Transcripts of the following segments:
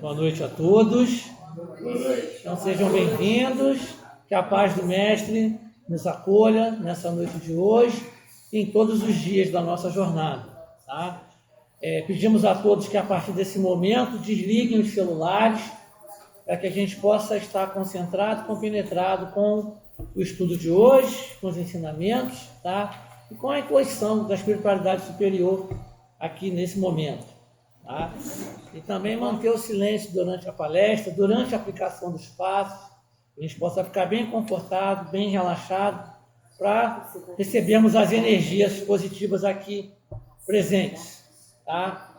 Boa noite a todos. Então sejam bem-vindos, que a paz do Mestre nos acolha nessa noite de hoje e em todos os dias da nossa jornada. Tá? Pedimos a todos que a partir desse momento desliguem os celulares para que a gente possa estar concentrado, compenetrado com o estudo de hoje, com os ensinamentos, tá? E com a intuição da espiritualidade superior aqui nesse momento. Tá? E também manter o silêncio durante a palestra, durante a aplicação dos passos, que a gente possa ficar bem confortado, bem relaxado, para recebermos as energias positivas aqui presentes. Tá?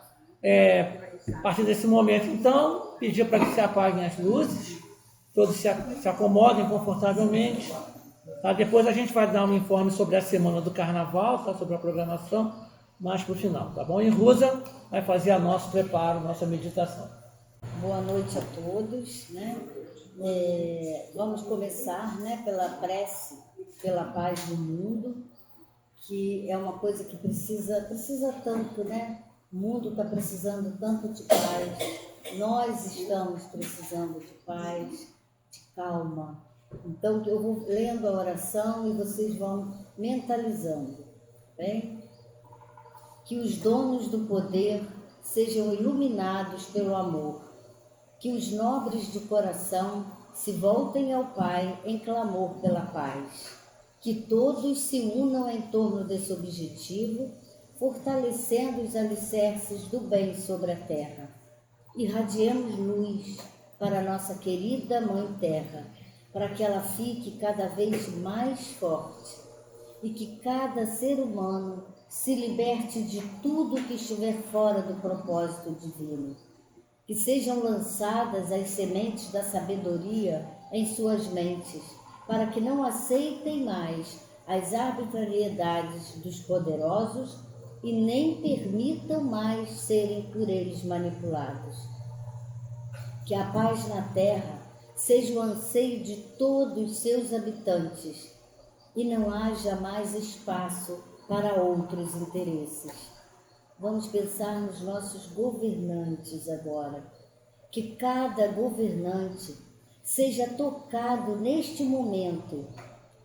A partir desse momento, então, pedir para que se apaguem as luzes, todos se acomodem confortavelmente. Tá? Depois a gente vai dar um informe sobre a semana do Carnaval, tá? Sobre a programação, mais para o final, tá bom? E Rusa vai fazer nosso preparo, nossa meditação. Boa noite a todos, né? Vamos começar, né, pela prece, pela paz do mundo, que é uma coisa que precisa tanto, né? O mundo está precisando tanto de paz, nós estamos precisando de paz, de calma. Então, eu vou lendo a oração e vocês vão mentalizando, bem? Que os donos do poder sejam iluminados pelo amor, que os nobres de coração se voltem ao Pai em clamor pela paz, que todos se unam em torno desse objetivo, fortalecendo os alicerces do bem sobre a terra. Irradiemos luz para nossa querida Mãe Terra, para que ela fique cada vez mais forte e que cada ser humano se liberte de tudo que estiver fora do propósito divino. Que sejam lançadas as sementes da sabedoria em suas mentes, para que não aceitem mais as arbitrariedades dos poderosos e nem permitam mais serem por eles manipulados. Que a paz na terra seja o anseio de todos os seus habitantes e não haja mais espaço para outros interesses. Vamos pensar nos nossos governantes agora. Que cada governante seja tocado neste momento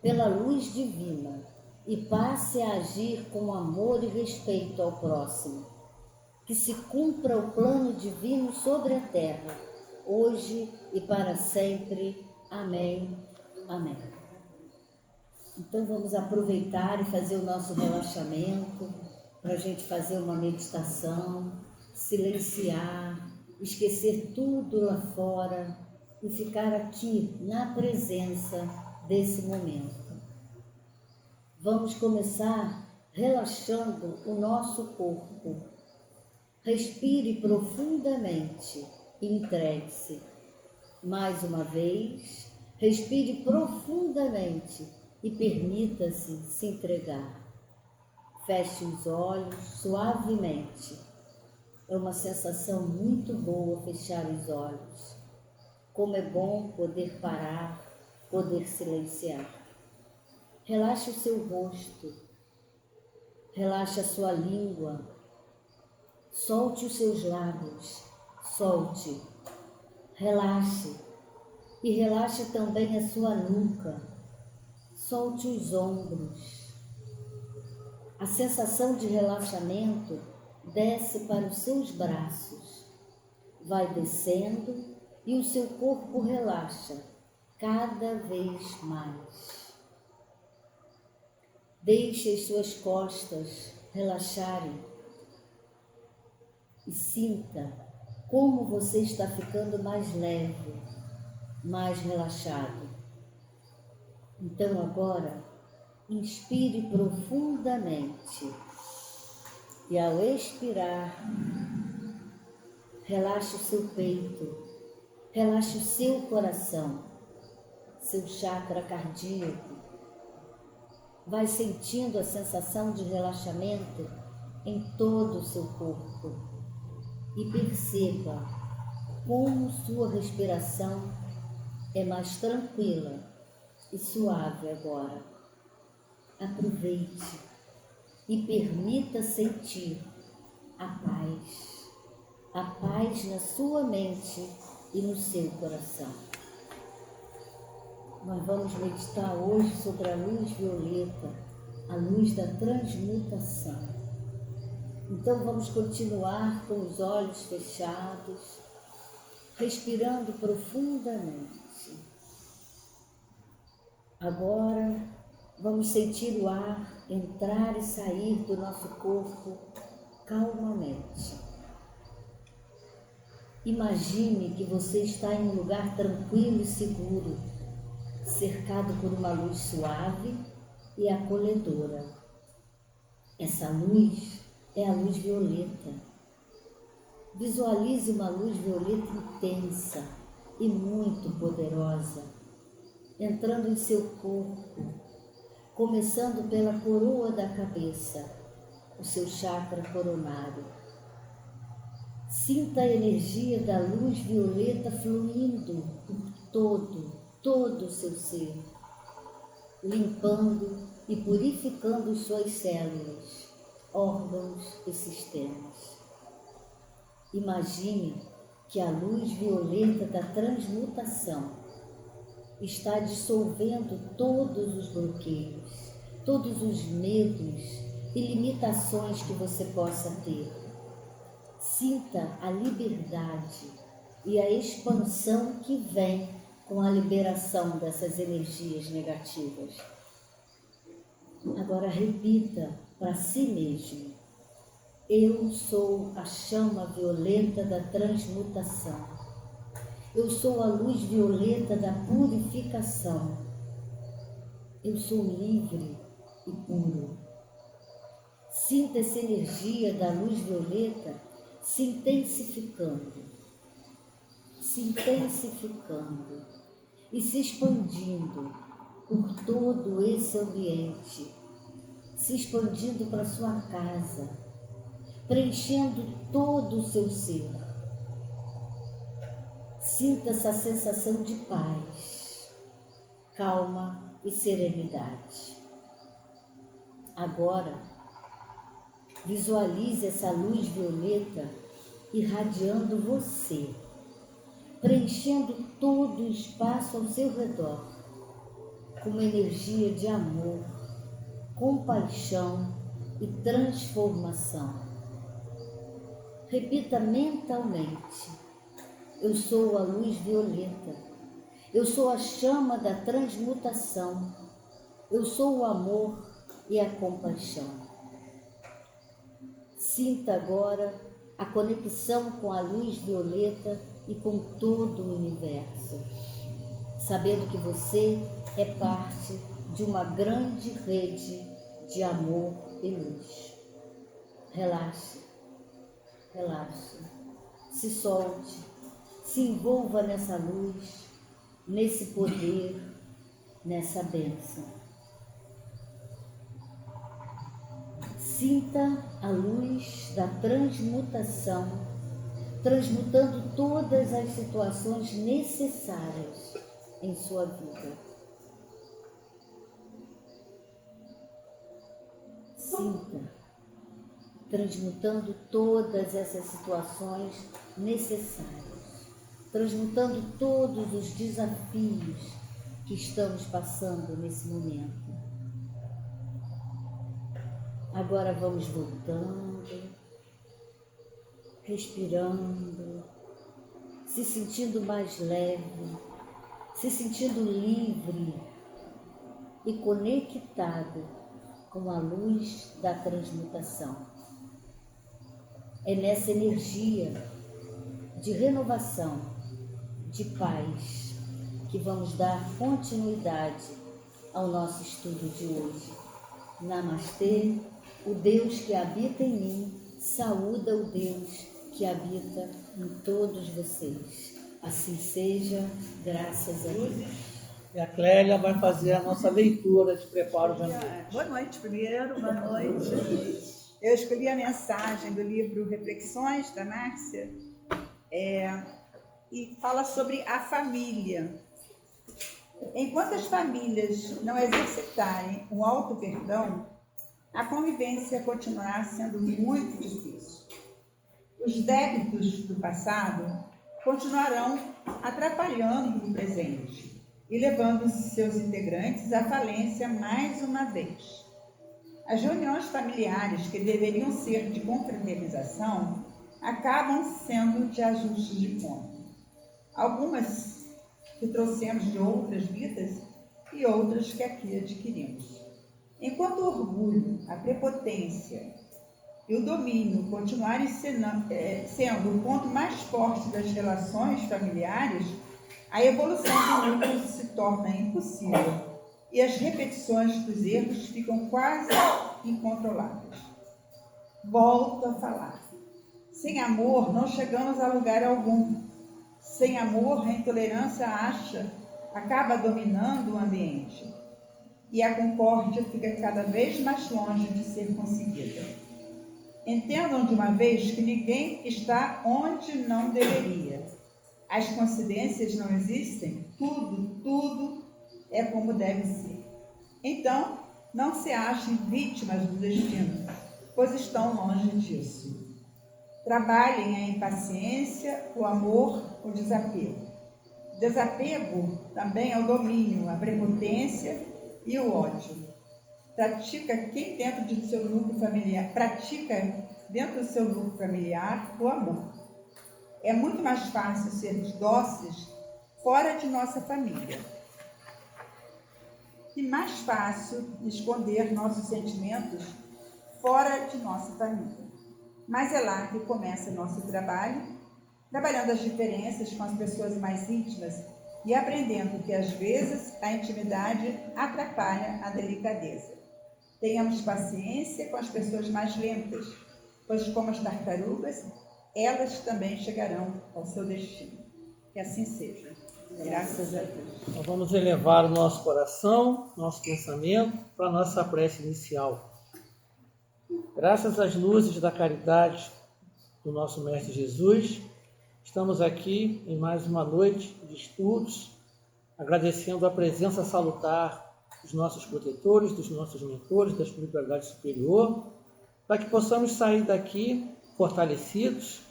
pela luz divina e passe a agir com amor e respeito ao próximo. Que se cumpra o plano divino sobre a terra, hoje e para sempre. Amém. Amém. Então vamos aproveitar e fazer o nosso relaxamento, para a gente fazer uma meditação, silenciar, esquecer tudo lá fora e ficar aqui na presença desse momento. Vamos começar relaxando o nosso corpo. Respire profundamente e entregue-se. Mais uma vez, respire profundamente e permita-se se entregar. Feche os olhos suavemente. É uma sensação muito boa fechar os olhos. Como é bom poder parar, poder silenciar. Relaxe o seu rosto. Relaxe a sua língua. Solte os seus lábios. Solte. Relaxe. E relaxe também a sua nuca. Solte os ombros. A sensação de relaxamento desce para os seus braços. Vai descendo e o seu corpo relaxa cada vez mais. Deixe as suas costas relaxarem e sinta como você está ficando mais leve, mais relaxado. Então agora, inspire profundamente e ao expirar, relaxe o seu peito, relaxe o seu coração, seu chakra cardíaco. Vai sentindo a sensação de relaxamento em todo o seu corpo e perceba como sua respiração é mais tranquila e suave agora. Aproveite e permita sentir a paz, a paz na sua mente e no seu coração. Nós vamos meditar hoje sobre a luz violeta, a luz da transmutação. Então vamos continuar com os olhos fechados, respirando profundamente. Agora vamos sentir o ar entrar e sair do nosso corpo calmamente. Imagine que você está em um lugar tranquilo e seguro, cercado por uma luz suave e acolhedora. Essa luz é a luz violeta. Visualize uma luz violeta intensa e muito poderosa, entrando em seu corpo, começando pela coroa da cabeça, o seu chakra coronário. Sinta a energia da luz violeta fluindo por todo o seu ser, limpando e purificando suas células, órgãos e sistemas. Imagine que a luz violeta da transmutação está dissolvendo todos os bloqueios, todos os medos e limitações que você possa ter. Sinta a liberdade e a expansão que vem com a liberação dessas energias negativas. Agora repita para si mesmo: eu sou a chama violeta da transmutação. Eu sou a luz violeta da purificação. Eu sou livre e puro. Sinta essa energia da luz violeta se intensificando e se expandindo por todo esse ambiente, se expandindo para sua casa, preenchendo todo o seu ser. Sinta essa sensação de paz, calma e serenidade. Agora, visualize essa luz violeta irradiando você, preenchendo todo o espaço ao seu redor, com uma energia de amor, compaixão e transformação. Repita mentalmente: eu sou a luz violeta, eu sou a chama da transmutação, eu sou o amor e a compaixão. Sinta agora a conexão com a luz violeta e com todo o universo, sabendo que você é parte de uma grande rede de amor e luz. Relaxe, relaxe, se solte, se envolva nessa luz, nesse poder, nessa bênção. Sinta a luz da transmutação, transmutando todas as situações necessárias em sua vida. Sinta, transmutando todas essas situações necessárias, transmutando todos os desafios que estamos passando nesse momento. Agora vamos voltando, respirando, se sentindo mais leve, se sentindo livre e conectado com a luz da transmutação. É nessa energia de renovação, de paz, que vamos dar continuidade ao nosso estudo de hoje. Namastê, o Deus que habita em mim saúda o Deus que habita em todos vocês. Assim seja, graças a Deus. E a Clélia vai fazer a nossa leitura de preparo de noite. Boa noite primeiro, boa noite. Eu escolhi a mensagem do livro Reflexões, da Márcia, e fala sobre a família. Enquanto as famílias não exercitarem o auto-perdão, a convivência continuará sendo muito difícil. Os débitos do passado continuarão atrapalhando o presente e levando seus integrantes à falência mais uma vez. As reuniões familiares que deveriam ser de confraternização acabam sendo de ajuste de conta. Algumas que trouxemos de outras vidas e outras que aqui adquirimos. Enquanto o orgulho, a prepotência e o domínio continuarem sendo o ponto mais forte das relações familiares, a evolução do núcleo se torna impossível e as repetições dos erros ficam quase incontroláveis. Volto a falar. Sem amor, não chegamos a lugar algum. Sem amor, a intolerância acaba dominando o ambiente e a concórdia fica cada vez mais longe de ser conseguida. Entendam de uma vez que ninguém está onde não deveria. As coincidências não existem, tudo é como deve ser. Então, não se achem vítimas do destino, pois estão longe disso. Trabalhem a impaciência, o amor, o desapego. Desapego também é o domínio, a prepotência e o ódio. Pratica dentro do seu núcleo familiar o amor. É muito mais fácil sermos dóceis fora de nossa família. E mais fácil esconder nossos sentimentos fora de nossa família. Mas é lá que começa nosso trabalho, trabalhando as diferenças com as pessoas mais íntimas e aprendendo que às vezes a intimidade atrapalha a delicadeza. Tenhamos paciência com as pessoas mais lentas, pois como as tartarugas, elas também chegarão ao seu destino. Que assim seja. Graças a Deus. Então vamos elevar o nosso coração, nosso pensamento para a nossa prece inicial. Graças às luzes da caridade do nosso Mestre Jesus, estamos aqui em mais uma noite de estudos, agradecendo a presença salutar dos nossos protetores, dos nossos mentores, da espiritualidade superior, para que possamos sair daqui fortalecidos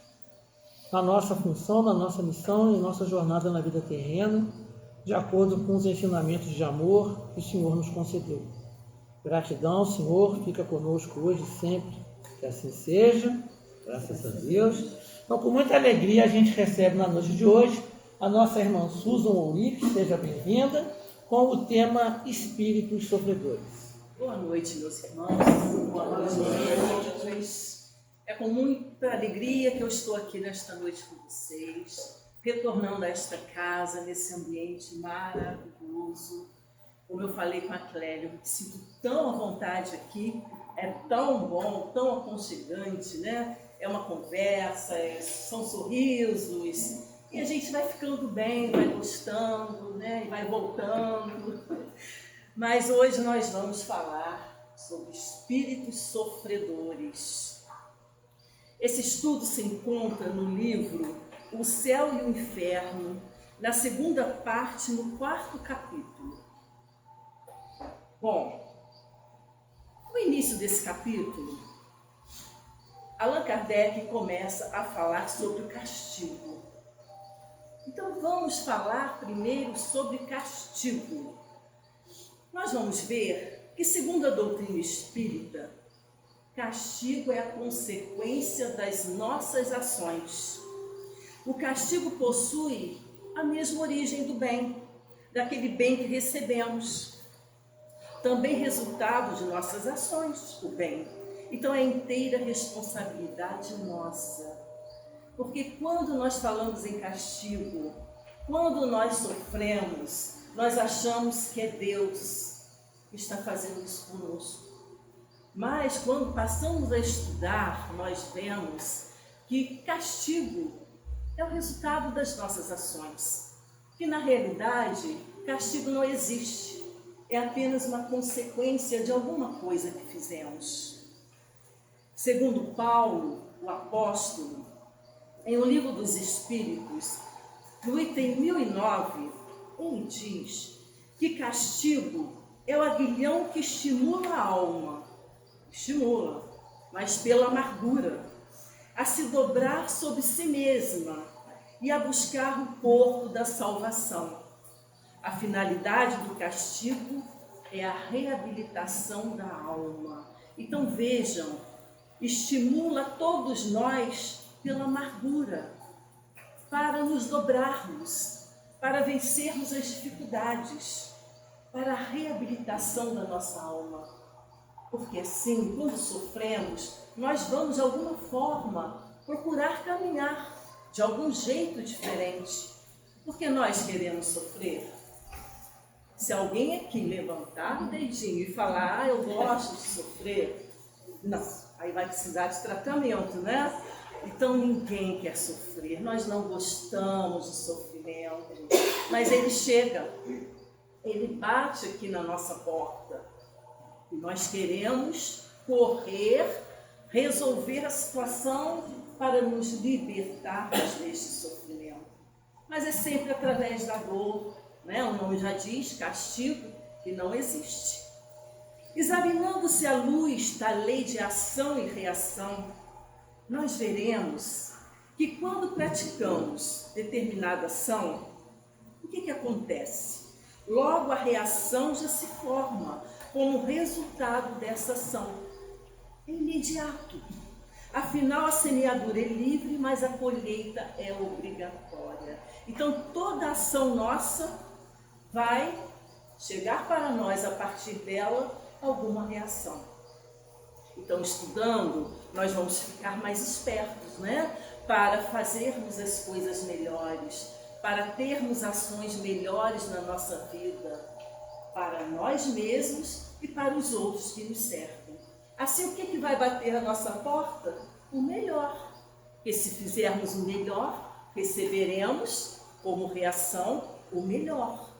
na nossa função, na nossa missão e nossa jornada na vida terrena, de acordo com os ensinamentos de amor que o Senhor nos concedeu. Gratidão, Senhor, fica conosco hoje e sempre, que assim seja, graças a Deus. Então, com muita alegria, a gente recebe na noite de hoje a nossa irmã Susan Ulrich, seja bem-vinda, com o tema Espíritos Sofredores. Boa noite, meus irmãos, boa noite, meus amigos. É com muita alegria que eu estou aqui nesta noite com vocês, retornando a esta casa, nesse ambiente maravilhoso. Como eu falei com a Clélia, eu me sinto tão à vontade aqui, é tão bom, tão aconchegante, né? É uma conversa, são sorrisos, e a gente vai ficando bem, vai gostando, né? E vai voltando. Mas hoje nós vamos falar sobre espíritos sofredores. Esse estudo se encontra no livro O Céu e o Inferno, na segunda parte, no 4º capítulo. Bom, no início desse capítulo, Allan Kardec começa a falar sobre o castigo. Então vamos falar primeiro sobre castigo. Nós vamos ver que, segundo a doutrina espírita, castigo é a consequência das nossas ações. O castigo possui a mesma origem do bem, daquele bem que recebemos. Também resultado de nossas ações, o bem. Então é inteira responsabilidade nossa. Porque quando nós falamos em castigo, quando nós sofremos, nós achamos que é Deus que está fazendo isso conosco. Mas quando passamos a estudar, nós vemos que castigo é o resultado das nossas ações. Que na realidade, castigo não existe. É apenas uma consequência de alguma coisa que fizemos. Segundo Paulo, o apóstolo, em O Livro dos Espíritos, no item 1009, ele diz que castigo é o aguilhão que estimula a alma. Estimula, mas pela amargura. a se dobrar sobre si mesma e a buscar o porto da salvação. A finalidade do castigo é a reabilitação da alma. Então vejam, estimula todos nós pela amargura, para nos dobrarmos, para vencermos as dificuldades, para a reabilitação da nossa alma. Porque assim, quando sofremos, nós vamos de alguma forma procurar caminhar de algum jeito diferente. Porque nós queremos sofrer. Se alguém aqui levantar o dedinho e falar, eu gosto de sofrer, não, aí vai precisar de tratamento, né? Então ninguém quer sofrer, nós não gostamos de sofrimento, mas ele chega, ele bate aqui na nossa porta e nós queremos correr, resolver a situação para nos libertarmos deste sofrimento. Mas é sempre através da dor, né? O nome já diz, castigo, que não existe. Examinando-se à luz da lei de ação e reação, nós veremos que quando praticamos determinada ação, o que acontece? Logo a reação já se forma como resultado dessa ação. É imediato. Afinal, a semeadura é livre, mas a colheita é obrigatória. Então, toda ação nossa vai chegar para nós, a partir dela, alguma reação. Então, estudando, nós vamos ficar mais espertos, né? Para fazermos as coisas melhores, para termos ações melhores na nossa vida, para nós mesmos e para os outros que nos cercam. Assim, o que vai bater a nossa porta? O melhor. Porque se fizermos o melhor, receberemos como reação o melhor.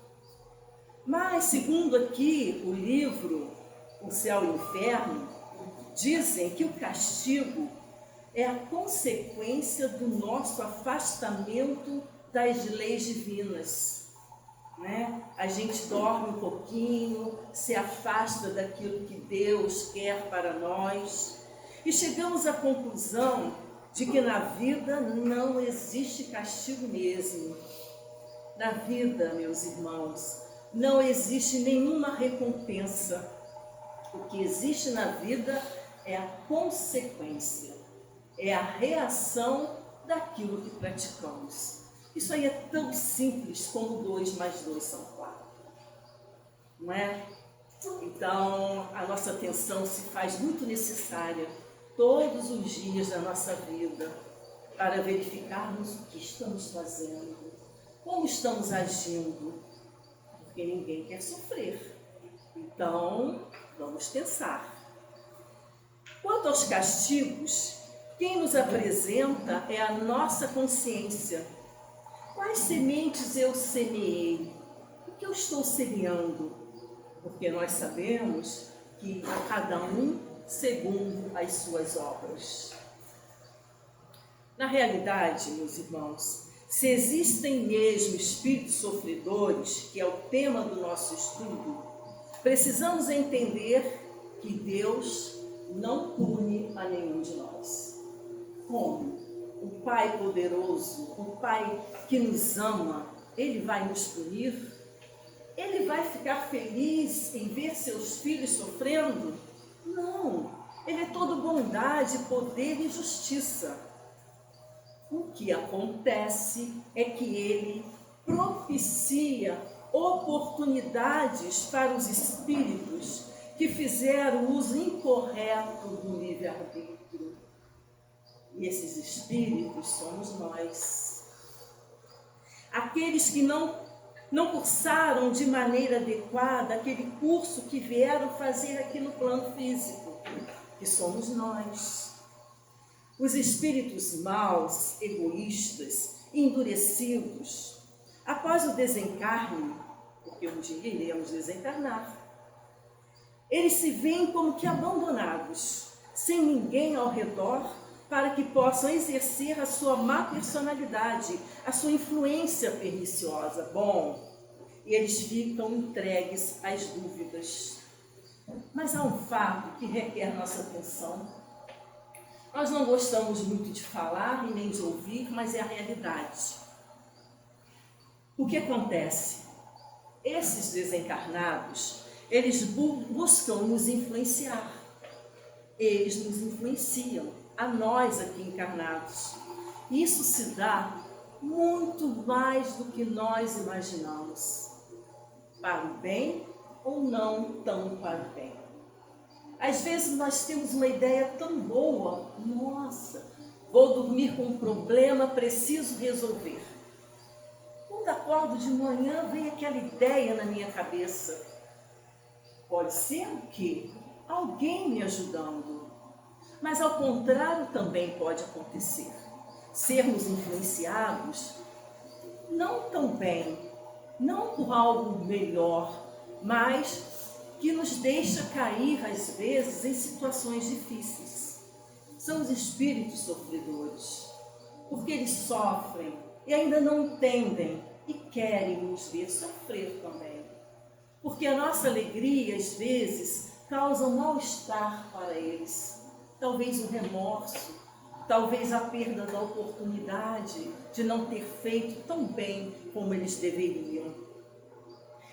Mas, segundo aqui o livro O Céu e o Inferno, dizem que o castigo é a consequência do nosso afastamento das leis divinas, né? A gente dorme um pouquinho, se afasta daquilo que Deus quer para nós e chegamos à conclusão de que na vida não existe castigo mesmo. Na vida, meus irmãos, não existe nenhuma recompensa. O que existe na vida é a consequência, é a reação daquilo que praticamos. Isso aí é tão simples como 2 mais 2 são 4, não é? Então, a nossa atenção se faz muito necessária todos os dias da nossa vida para verificarmos o que estamos fazendo, como estamos agindo, porque ninguém quer sofrer. Então, vamos pensar. Quanto aos castigos, quem nos apresenta é a nossa consciência. Quais sementes eu semeei? O que eu estou semeando? Porque nós sabemos que a cada um segundo as suas obras. Na realidade, meus irmãos, se existem mesmo espíritos sofredores, que é o tema do nosso estudo, precisamos entender que Deus não pune a nenhum de nós. Como? O Pai poderoso, o Pai que nos ama, Ele vai nos punir? Ele vai ficar feliz em ver seus filhos sofrendo? Não, Ele é todo bondade, poder e justiça. O que acontece é que Ele propicia oportunidades para os espíritos que fizeram uso incorreto do livre-arbítrio. E esses espíritos somos nós. Aqueles que não cursaram de maneira adequada aquele curso que vieram fazer aqui no plano físico, que somos nós. Os espíritos maus, egoístas, endurecidos, após o desencarne, porque um dia iremos desencarnar, eles se veem como que abandonados, sem ninguém ao redor, para que possam exercer a sua má personalidade, a sua influência perniciosa. Bom, e eles ficam entregues às dúvidas. Mas há um fato que requer nossa atenção. Nós não gostamos muito de falar e nem de ouvir, mas é a realidade. O que acontece? Esses desencarnados, eles buscam nos influenciar. Eles nos influenciam, a nós aqui encarnados. Isso se dá muito mais do que nós imaginamos. Para o bem ou não tão para o bem. Às vezes nós temos uma ideia tão boa, nossa, vou dormir com um problema, preciso resolver. Quando acordo de manhã, vem aquela ideia na minha cabeça. Pode ser o quê? Alguém me ajudando. Mas ao contrário também pode acontecer. Sermos influenciados, não tão bem, não por algo melhor, mas que nos deixa cair, às vezes, em situações difíceis. São os espíritos sofredores, porque eles sofrem e ainda não entendem e querem nos ver sofrer também. Porque a nossa alegria, às vezes, causa um mal-estar para eles. Talvez um remorso, talvez a perda da oportunidade de não ter feito tão bem como eles deveriam.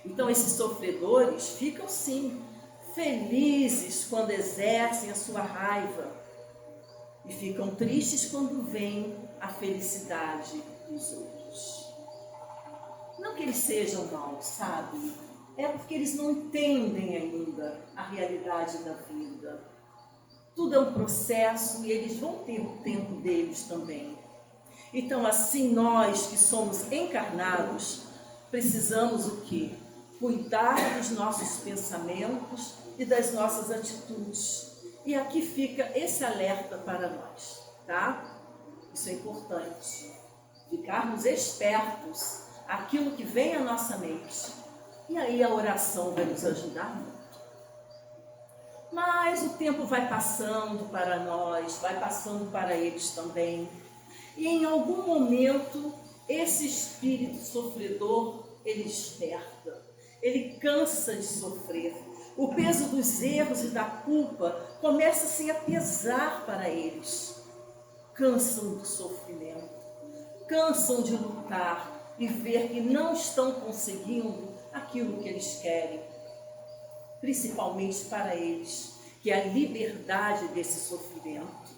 Então, esses sofredores ficam, sim, felizes quando exercem a sua raiva e ficam tristes quando veem a felicidade dos outros. Não que eles sejam maus, sabe? É porque eles não entendem ainda a realidade da vida. Tudo é um processo e eles vão ter o tempo deles também. Então, assim, nós que somos encarnados, precisamos o quê? Cuidar dos nossos pensamentos e das nossas atitudes. E aqui fica esse alerta para nós, tá? Isso é importante. Ficarmos espertos àquilo que vem à nossa mente. E aí a oração vai nos ajudar muito. Mas o tempo vai passando para nós, vai passando para eles também. E em algum momento, esse espírito sofredor, ele desperta. Ele cansa de sofrer. O peso dos erros e da culpa começa a pesar para eles. Cansam do sofrimento. Cansam de lutar e ver que não estão conseguindo aquilo que eles querem. Principalmente para eles, que é a liberdade desse sofrimento.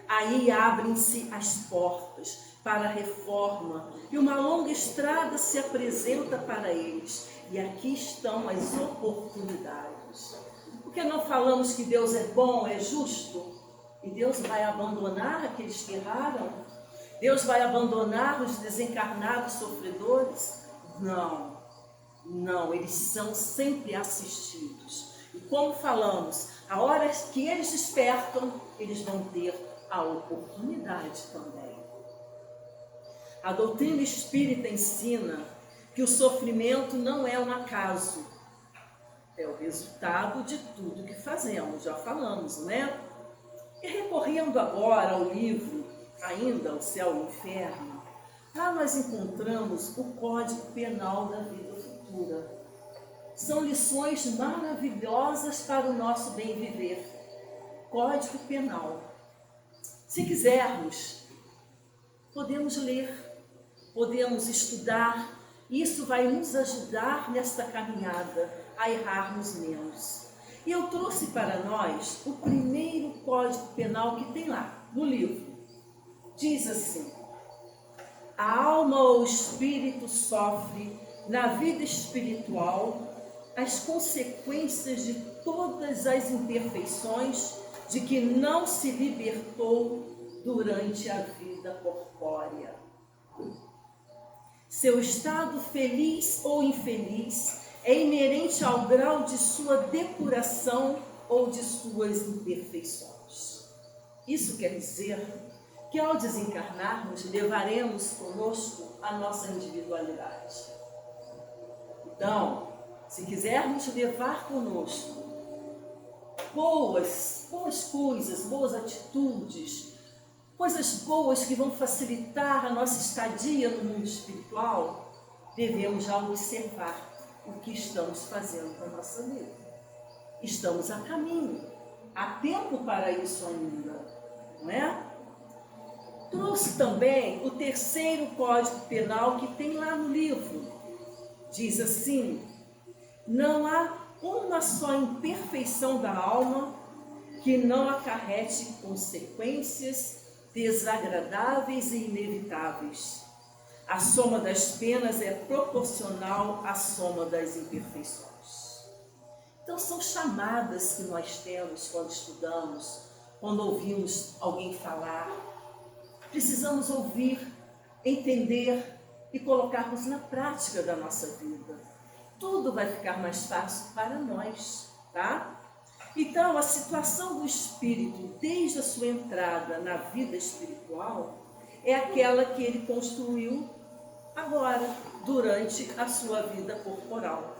Aí abrem-se as portas para a reforma e uma longa estrada se apresenta para eles. E aqui estão as oportunidades. Porque não falamos que Deus é bom, é justo? E Deus vai abandonar aqueles que erraram? Deus vai abandonar os desencarnados sofredores? Não, não, eles são sempre assistidos. E como falamos, a hora que eles despertam, eles vão ter a oportunidade também. A doutrina espírita ensina que o sofrimento não é um acaso, é o resultado de tudo que fazemos, já falamos, né? E recorrendo agora ao livro, ainda O Céu e o Inferno, lá nós encontramos o Código Penal da Vida Futura. São lições maravilhosas para o nosso bem viver. Código Penal. Se quisermos, podemos ler, podemos estudar. Isso vai nos ajudar nesta caminhada a errarmos menos. E eu trouxe para nós o primeiro Código Penal que tem lá, no livro. Diz assim: a alma ou o espírito sofre na vida espiritual as consequências de todas as imperfeições de que não se libertou durante a vida corpórea. Seu estado feliz ou infeliz é inerente ao grau de sua depuração ou de suas imperfeições. Isso quer dizer que ao desencarnarmos, levaremos conosco a nossa individualidade. Então, se quisermos levar conosco boas coisas, boas atitudes, coisas boas que vão facilitar a nossa estadia no mundo espiritual, devemos já observar o que estamos fazendo com a nossa vida. Estamos a caminho, há tempo para isso ainda. não é? Trouxe também o terceiro Código Penal que tem lá no livro. Diz assim: não há uma só imperfeição da alma que não acarrete consequências desagradáveis e inevitáveis. A soma das penas é proporcional à soma das imperfeições. Então, são chamadas que nós temos quando estudamos, quando ouvimos alguém falar. Precisamos ouvir, entender e colocarmos na prática da nossa vida. Tudo vai ficar mais fácil para nós, tá? Então, a situação do espírito, desde a sua entrada na vida espiritual, é aquela que ele construiu agora, durante a sua vida corporal.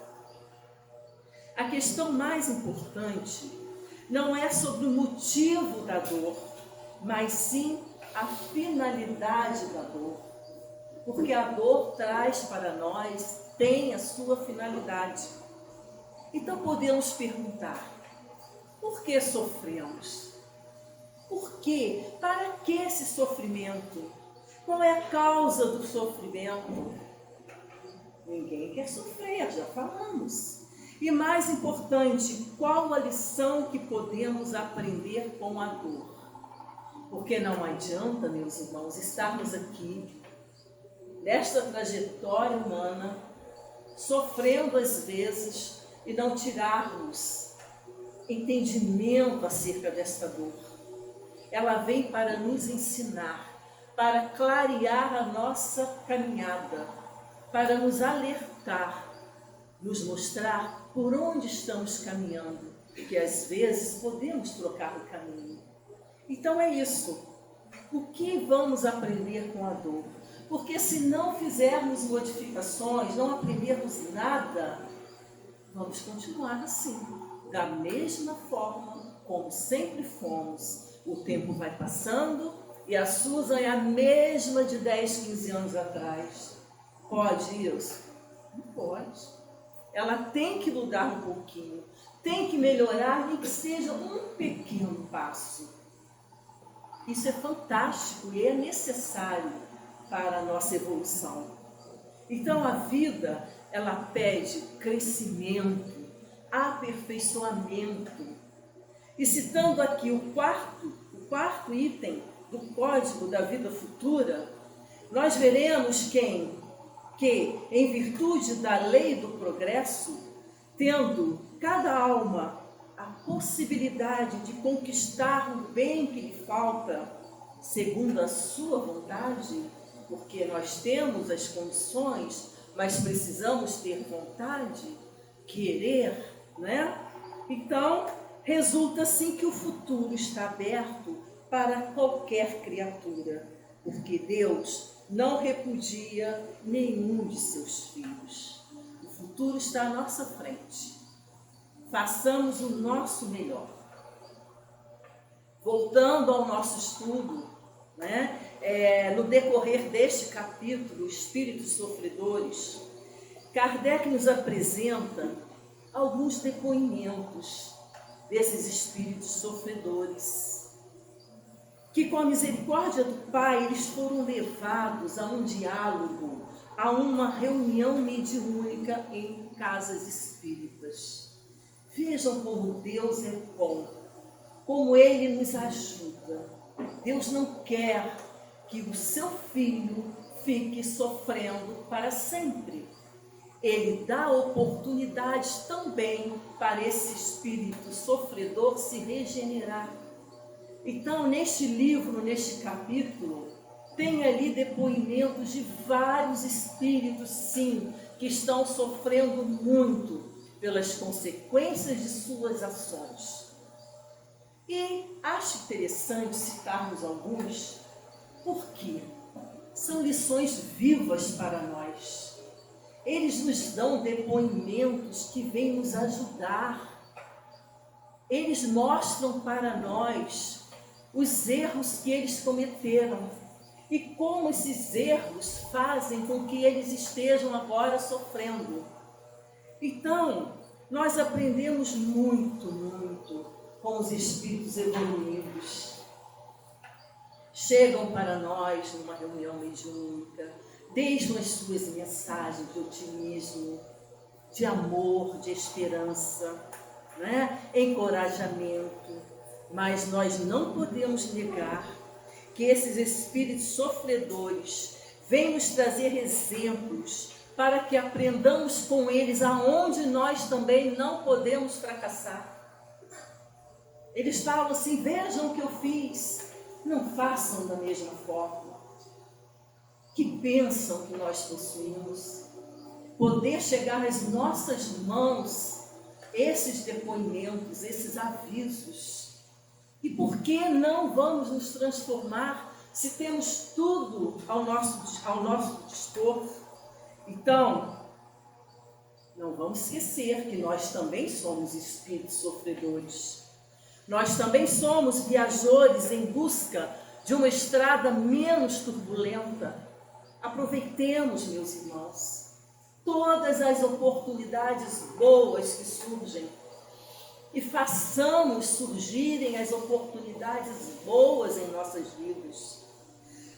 A questão mais importante não é sobre o motivo da dor, mas sim a finalidade da dor. Porque a dor traz para nós, tem a sua finalidade. Então podemos perguntar: por que sofremos? Por quê? Para que esse sofrimento? Qual é a causa do sofrimento? Ninguém quer sofrer, já falamos. E mais importante, qual a lição que podemos aprender com a dor? Porque não adianta, meus irmãos, estarmos aqui, nesta trajetória humana, sofrendo às vezes e não tirarmos entendimento acerca desta dor. Ela vem para nos ensinar, para clarear a nossa caminhada, para nos alertar, nos mostrar por onde estamos caminhando, que às vezes podemos trocar o caminho. Então é isso. O que vamos aprender com a dor? Porque se não fizermos modificações, não aprendermos nada, vamos continuar assim, da mesma forma como sempre fomos. O tempo vai passando e a Susan é a mesma de 10, 15 anos atrás. Pode isso? Não pode. Ela tem que mudar um pouquinho, tem que melhorar, nem que seja um pequeno passo. Isso é fantástico e é necessário para a nossa evolução. Então a vida, ela pede crescimento, aperfeiçoamento. E citando aqui o quarto item do Código da Vida Futura, nós veremos que, em virtude da lei do progresso, tendo cada alma a possibilidade de conquistar o bem que lhe falta, segundo a sua vontade, porque nós temos as condições, mas precisamos ter vontade, querer, né? Então, resulta assim que o futuro está aberto para qualquer criatura, porque Deus não repudia nenhum de seus filhos. O futuro está à nossa frente. Façamos o nosso melhor. Voltando ao nosso estudo, né? No decorrer deste capítulo, Espíritos Sofredores, Kardec nos apresenta alguns depoimentos desses espíritos sofredores, que com a misericórdia do Pai, eles foram levados a um diálogo, a uma reunião mediúnica em casas espíritas. Vejam como Deus é bom, como Ele nos ajuda. Deus não quer que o seu filho fique sofrendo para sempre. Ele dá oportunidades também para esse espírito sofredor se regenerar. Então, neste livro, neste capítulo, tem ali depoimentos de vários espíritos, sim, que estão sofrendo muito pelas consequências de suas ações. E acho interessante citarmos alguns, porque são lições vivas para nós. Eles nos dão depoimentos que vêm nos ajudar. Eles mostram para nós os erros que eles cometeram e como esses erros fazem com que eles estejam agora sofrendo. Então, nós aprendemos muito com os espíritos evoluídos. chegam para nós numa reunião mediúnica, deixam as suas mensagens de otimismo, de amor, de esperança, né? Encorajamento, mas nós não podemos negar que esses espíritos sofredores vêm nos trazer exemplos para que aprendamos com eles aonde nós também não podemos fracassar. Eles falam assim: vejam o que eu fiz, não façam da mesma forma. Que bênção que nós possuímos, poder chegar às nossas mãos esses depoimentos, esses avisos. E por que não vamos nos transformar se temos tudo ao nosso dispor? Então, não vamos esquecer que nós também somos espíritos sofredores. Nós também somos viajores em busca de uma estrada menos turbulenta. Aproveitemos, meus irmãos, todas as oportunidades boas que surgem e façamos surgirem as oportunidades boas em nossas vidas.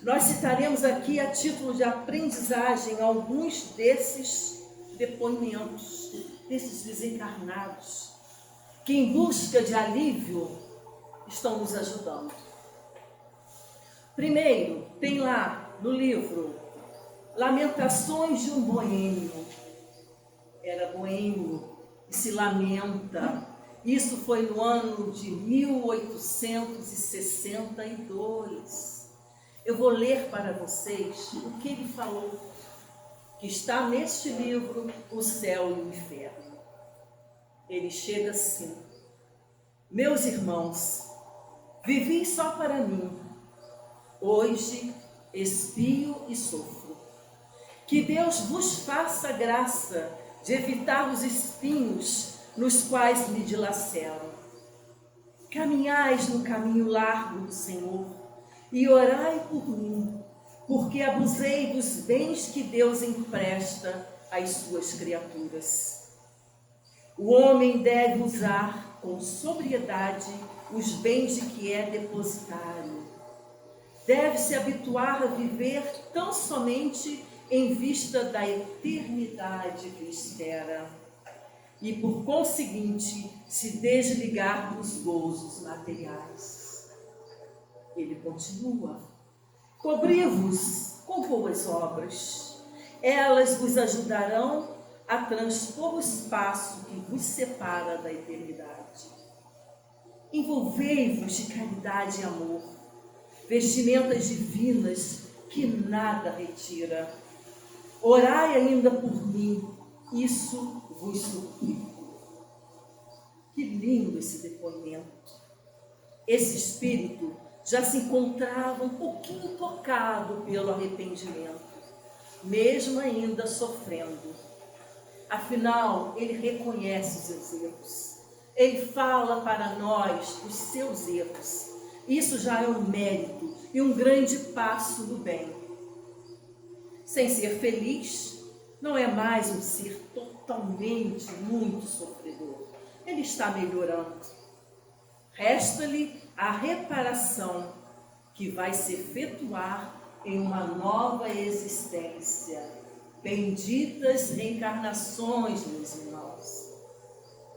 Nós citaremos aqui, a título de aprendizagem, alguns desses depoimentos, desses desencarnados, que em busca de alívio estão nos ajudando. Primeiro, tem lá no livro Lamentações de um Boêmio. Era boêmio e se lamenta. Isso foi no ano de 1862. Eu vou ler para vocês o que ele falou, que está neste livro, O Céu e o Inferno. Ele chega assim: meus irmãos, vivi só para mim. Hoje expio e sofro. Que Deus vos faça graça de evitar os espinhos nos quais me dilaceram. Caminhais no caminho largo do Senhor e orai por mim, porque abusei dos bens que Deus empresta às suas criaturas. O homem deve usar com sobriedade os bens de que é depositário. Deve se habituar a viver tão somente em vista da eternidade que espera e, por conseguinte, se desligar dos gozos materiais. Ele continua: cobri-vos com boas obras, elas vos ajudarão a transpor o espaço que vos separa da eternidade. Envolvei-vos de caridade e amor, vestimentas divinas que nada retira. Orai ainda por mim, isso vos suplico. Que lindo esse depoimento. Esse espírito já se encontrava um pouquinho tocado pelo arrependimento, mesmo ainda sofrendo. Afinal, ele reconhece os seus erros. Ele fala para nós os seus erros. Isso já é um mérito e um grande passo do bem. Sem ser feliz, não é mais um ser totalmente muito sofredor. Ele está melhorando. Resta-lhe a reparação que vai se efetuar em uma nova existência. Benditas reencarnações, meus irmãos.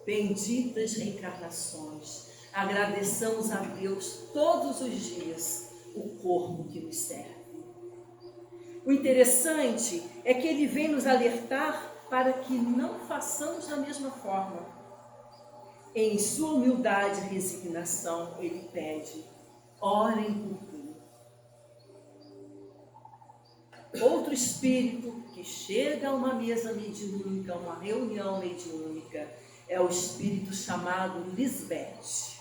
Benditas reencarnações. Agradeçamos a Deus todos os dias o corpo que nos serve. O interessante é que ele vem nos alertar para que não façamos da mesma forma. Em sua humildade e resignação, ele pede: orem por mim. Outro espírito que chega a uma mesa mediúnica, uma reunião mediúnica, é o espírito chamado Lisbeth.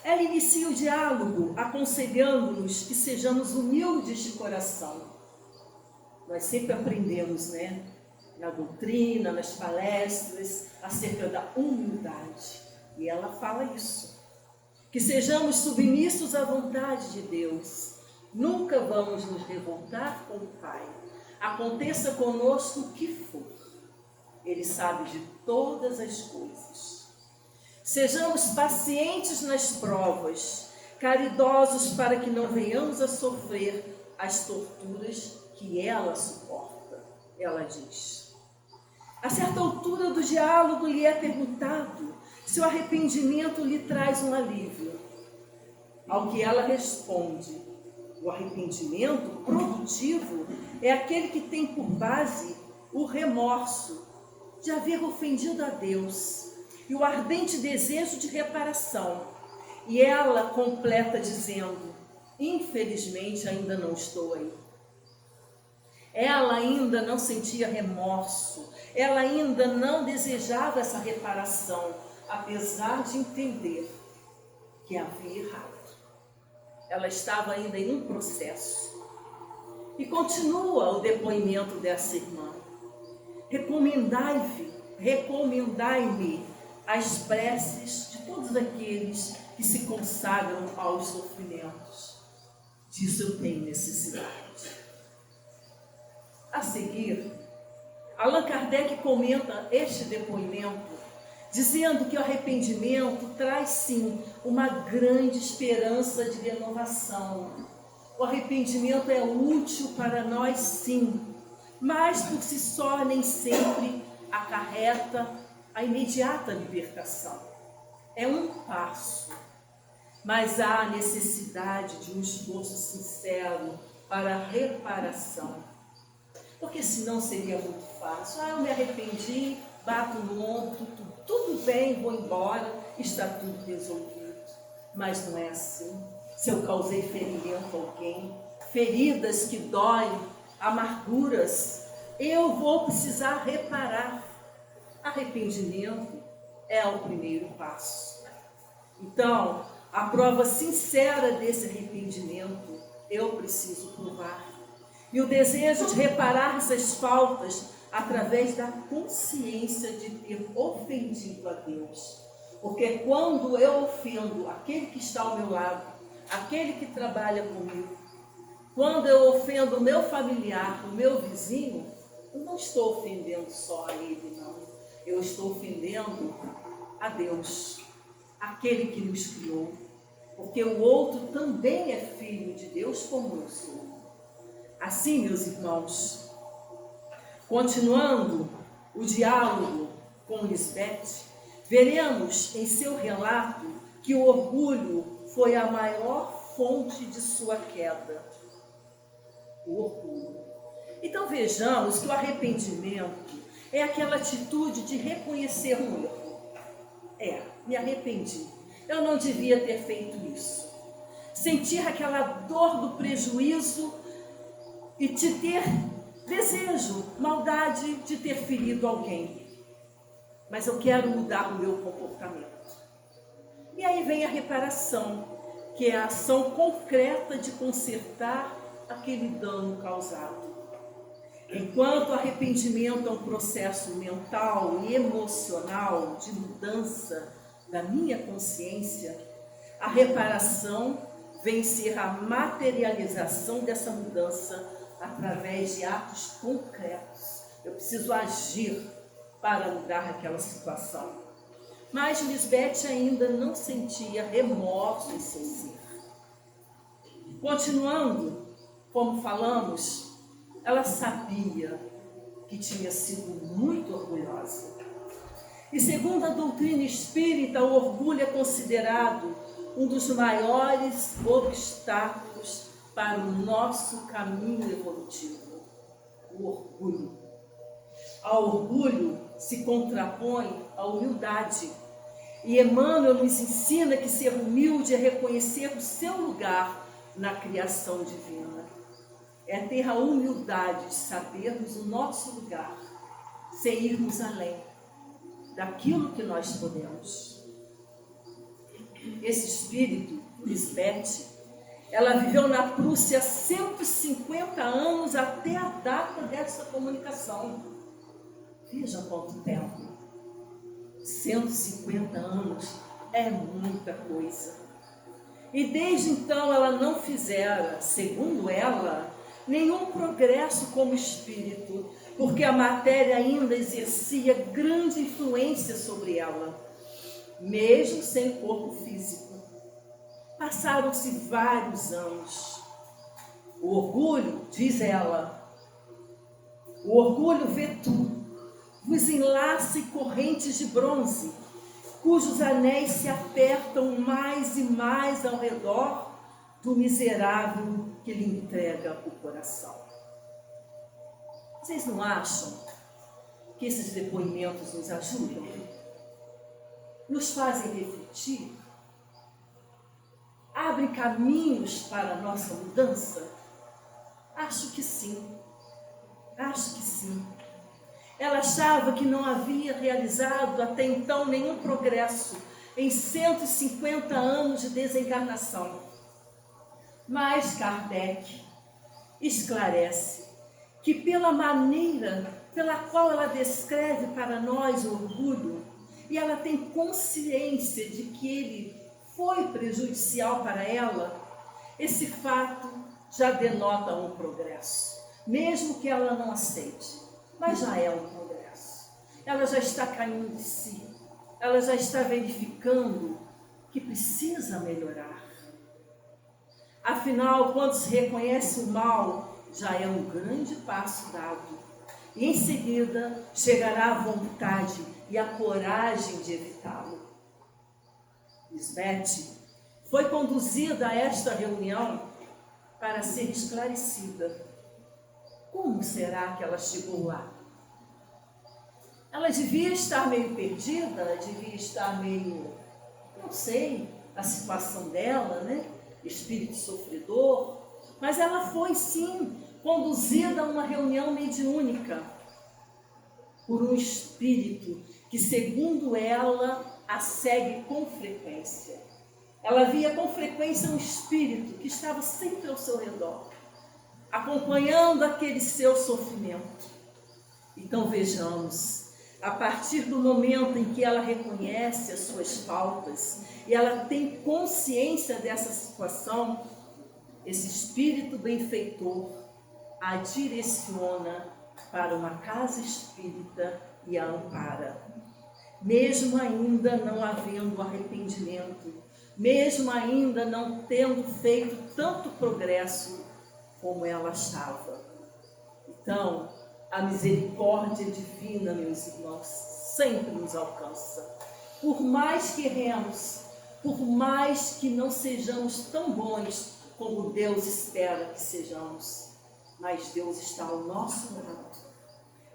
Ela inicia o diálogo aconselhando-nos que sejamos humildes de coração. Nós sempre aprendemos, né? Na doutrina, nas palestras, acerca da humildade. E ela fala isso. Que sejamos submissos à vontade de Deus. Nunca vamos nos revoltar com o Pai. Aconteça conosco o que for. Ele sabe de todas as coisas. Sejamos pacientes nas provas, caridosos para que não venhamos a sofrer as torturas que ela suporta. Ela diz. A certa altura do diálogo lhe é perguntado se o arrependimento lhe traz um alívio. Ao que ela responde: o arrependimento produtivo é aquele que tem por base o remorso de haver ofendido a Deus e o ardente desejo de reparação. E ela completa dizendo: infelizmente ainda não estou aí. Ela ainda não sentia remorso, ela ainda não desejava essa reparação, apesar de entender que havia errado. Ela estava ainda em um processo. E continua o depoimento dessa irmã. Recomendai-me as preces de todos aqueles que se consagram aos sofrimentos. Disso eu tenho necessidade. A seguir, Allan Kardec comenta este depoimento, dizendo que o arrependimento traz sim uma grande esperança de renovação. O arrependimento é útil para nós sim, mas por si só nem sempre acarreta a imediata libertação. É um passo, mas há necessidade de um esforço sincero para a reparação. Porque senão seria muito fácil. Eu me arrependi, bato no ombro, tudo bem, vou embora, está tudo resolvido. Mas não é assim. Se eu causei ferimento a alguém, feridas que doem, amarguras, eu vou precisar reparar. Arrependimento é o primeiro passo. Então, a prova sincera desse arrependimento, eu preciso provar. E o desejo de reparar essas faltas através da consciência de ter ofendido a Deus. Porque quando eu ofendo aquele que está ao meu lado, aquele que trabalha comigo, quando eu ofendo o meu familiar, o meu vizinho, eu não estou ofendendo só a ele, não. Eu estou ofendendo a Deus, aquele que nos criou. Porque o outro também é filho de Deus como eu sou. Assim, meus irmãos, continuando o diálogo com Lisbeth, veremos em seu relato que o orgulho foi a maior fonte de sua queda. O orgulho. Então vejamos que o arrependimento é aquela atitude de reconhecer um erro. Me arrependi. Eu não devia ter feito isso. Sentir aquela dor do prejuízo e de ter desejo, maldade de ter ferido alguém. Mas eu quero mudar o meu comportamento. E aí vem a reparação, que é a ação concreta de consertar aquele dano causado. Enquanto o arrependimento é um processo mental e emocional de mudança da minha consciência, a reparação vem ser a materialização dessa mudança através de atos concretos. Eu preciso agir para mudar aquela situação. Mas Lisbeth ainda não sentia remorso em seu ser. Continuando, como falamos, ela sabia que tinha sido muito orgulhosa. E segundo a doutrina espírita, o orgulho é considerado um dos maiores obstáculos para o nosso caminho evolutivo. O orgulho. Ao orgulho se contrapõe a humildade. E Emmanuel nos ensina que ser humilde é reconhecer o seu lugar na criação divina. É ter a humildade de sabermos o nosso lugar, sem irmos além daquilo que nós podemos. Esse espírito, Lisbeth, ela viveu na Prússia 150 anos até a data dessa comunicação. Veja quanto tempo. 150 anos é muita coisa. E desde então ela não fizera, segundo ela, nenhum progresso como espírito, porque a matéria ainda exercia grande influência sobre ela, mesmo sem corpo físico. Passaram-se vários anos. O orgulho, diz ela, o orgulho vê tu, vos enlaça em correntes de bronze, cujos anéis se apertam mais e mais ao redor do miserável que lhe entrega o coração. Vocês não acham que esses depoimentos nos ajudam? Nos fazem refletir? Abrem caminhos para a nossa mudança? Acho que sim. Acho que sim. Ela achava que não havia realizado até então nenhum progresso em 150 anos de desencarnação. Mas Kardec esclarece que pela maneira pela qual ela descreve para nós o orgulho, e ela tem consciência de que ele foi prejudicial para ela, esse fato já denota um progresso, mesmo que ela não aceite, mas já é um progresso. Ela já está caindo de si, ela já está verificando que precisa melhorar. Afinal, quando se reconhece o mal, já é um grande passo dado. E em seguida chegará a vontade e a coragem de evitá-lo. Lisbeth foi conduzida a esta reunião para ser esclarecida. Como será que ela chegou lá? Ela devia estar meio perdida, ela devia estar meio, não sei, a situação dela, né? Espírito sofredor, mas ela foi sim conduzida a uma reunião mediúnica por um espírito que, segundo ela, a segue com frequência. Ela via com frequência um espírito que estava sempre ao seu redor, acompanhando aquele seu sofrimento. Então vejamos, a partir do momento em que ela reconhece as suas faltas e ela tem consciência dessa situação, esse espírito benfeitor a direciona para uma casa espírita e a ampara. Mesmo ainda não havendo arrependimento, mesmo ainda não tendo feito tanto progresso como ela achava. Então, a misericórdia divina, meus irmãos, sempre nos alcança. Por mais que erremos, por mais que não sejamos tão bons como Deus espera que sejamos, mas Deus está ao nosso lado.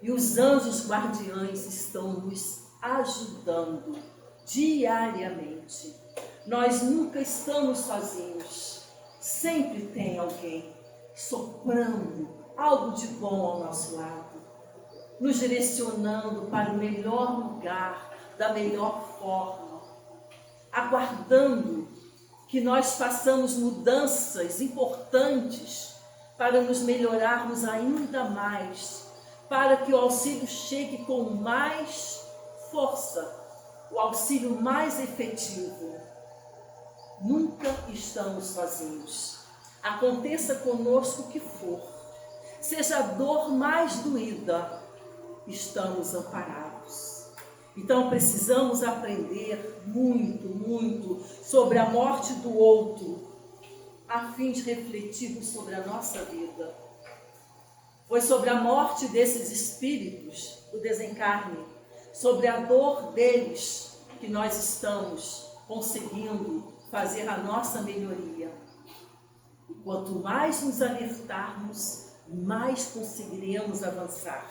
E os anjos guardiães estão nos ajudando diariamente. Nós nunca estamos sozinhos. Sempre tem alguém soprando algo de bom ao nosso lado, nos direcionando para o melhor lugar, da melhor forma, aguardando que nós façamos mudanças importantes para nos melhorarmos ainda mais, para que o auxílio chegue com mais força, o auxílio mais efetivo. Nunca estamos sozinhos. Aconteça conosco o que for, seja a dor mais doída, estamos amparados. Então precisamos aprender muito, muito sobre a morte do outro, a fim de refletirmos sobre a nossa vida. Foi sobre a morte desses espíritos, o desencarne, sobre a dor deles que nós estamos conseguindo fazer a nossa melhoria. E quanto mais nos alertarmos, mais conseguiremos avançar.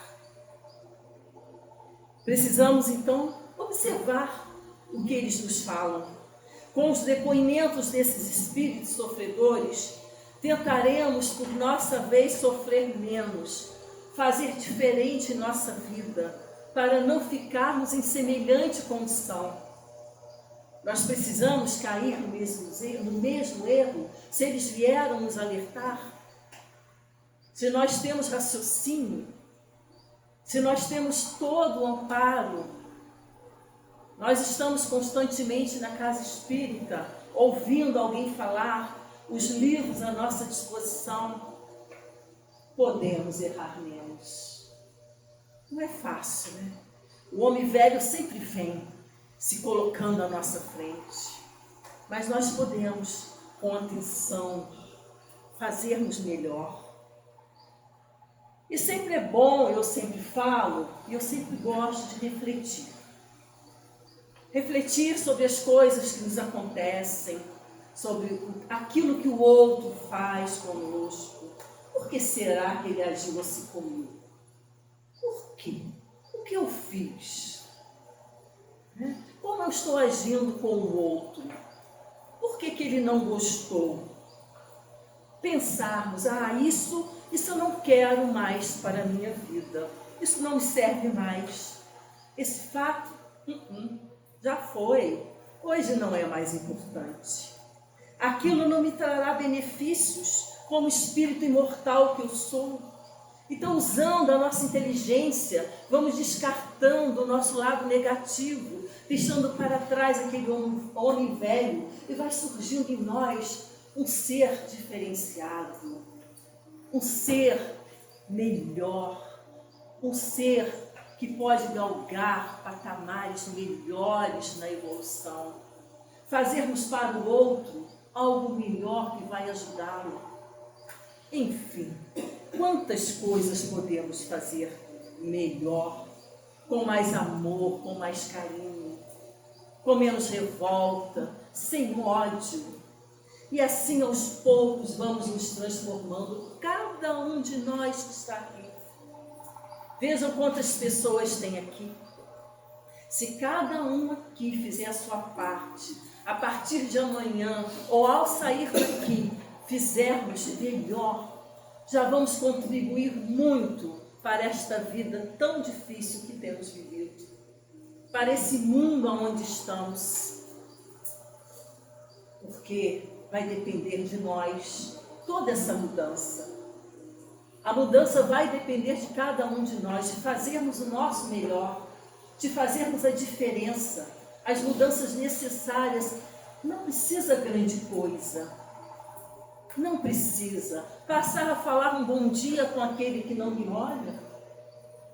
Precisamos então observar o que eles nos falam. Com os depoimentos desses espíritos sofredores, tentaremos por nossa vez sofrer menos, fazer diferente em nossa vida, para não ficarmos em semelhante condição. Nós precisamos cair no mesmo erro, se eles vieram nos alertar. Se nós temos raciocínio, se nós temos todo o amparo, nós estamos constantemente na casa espírita, ouvindo alguém falar, os livros à nossa disposição, podemos errar menos. Não é fácil, né? O homem velho sempre vem se colocando à nossa frente, mas nós podemos com atenção, fazermos melhor. E sempre é bom, eu sempre falo, e eu sempre gosto de refletir. Refletir sobre as coisas que nos acontecem, sobre aquilo que o outro faz conosco. Por que será que ele agiu assim comigo? Por quê? O que eu fiz? Como eu estou agindo com o outro? Por que ele não gostou? Pensarmos, isso eu não quero mais para a minha vida. Isso não me serve mais. Esse fato, já foi. Hoje não é mais importante. Aquilo não me trará benefícios como espírito imortal que eu sou. Então, usando a nossa inteligência, vamos descartando o nosso lado negativo, deixando para trás aquele homem velho, e vai surgindo em nós um ser diferenciado, um ser melhor, um ser que pode galgar patamares melhores na evolução, fazermos para o outro algo melhor que vai ajudá-lo. Enfim, quantas coisas podemos fazer melhor, com mais amor, com mais carinho, com menos revolta, sem ódio. E assim, aos poucos, vamos nos transformando, cada um de nós que está aqui. Vejam quantas pessoas tem aqui. Se cada um aqui fizer a sua parte, a partir de amanhã, ou ao sair daqui, fizermos melhor, já vamos contribuir muito para esta vida tão difícil que temos vivido, para esse mundo onde estamos, porque vai depender de nós toda essa mudança. A mudança vai depender de cada um de nós, de fazermos o nosso melhor, de fazermos a diferença, as mudanças necessárias. Não precisa grande coisa, não precisa passar a falar um bom dia com aquele que não me olha.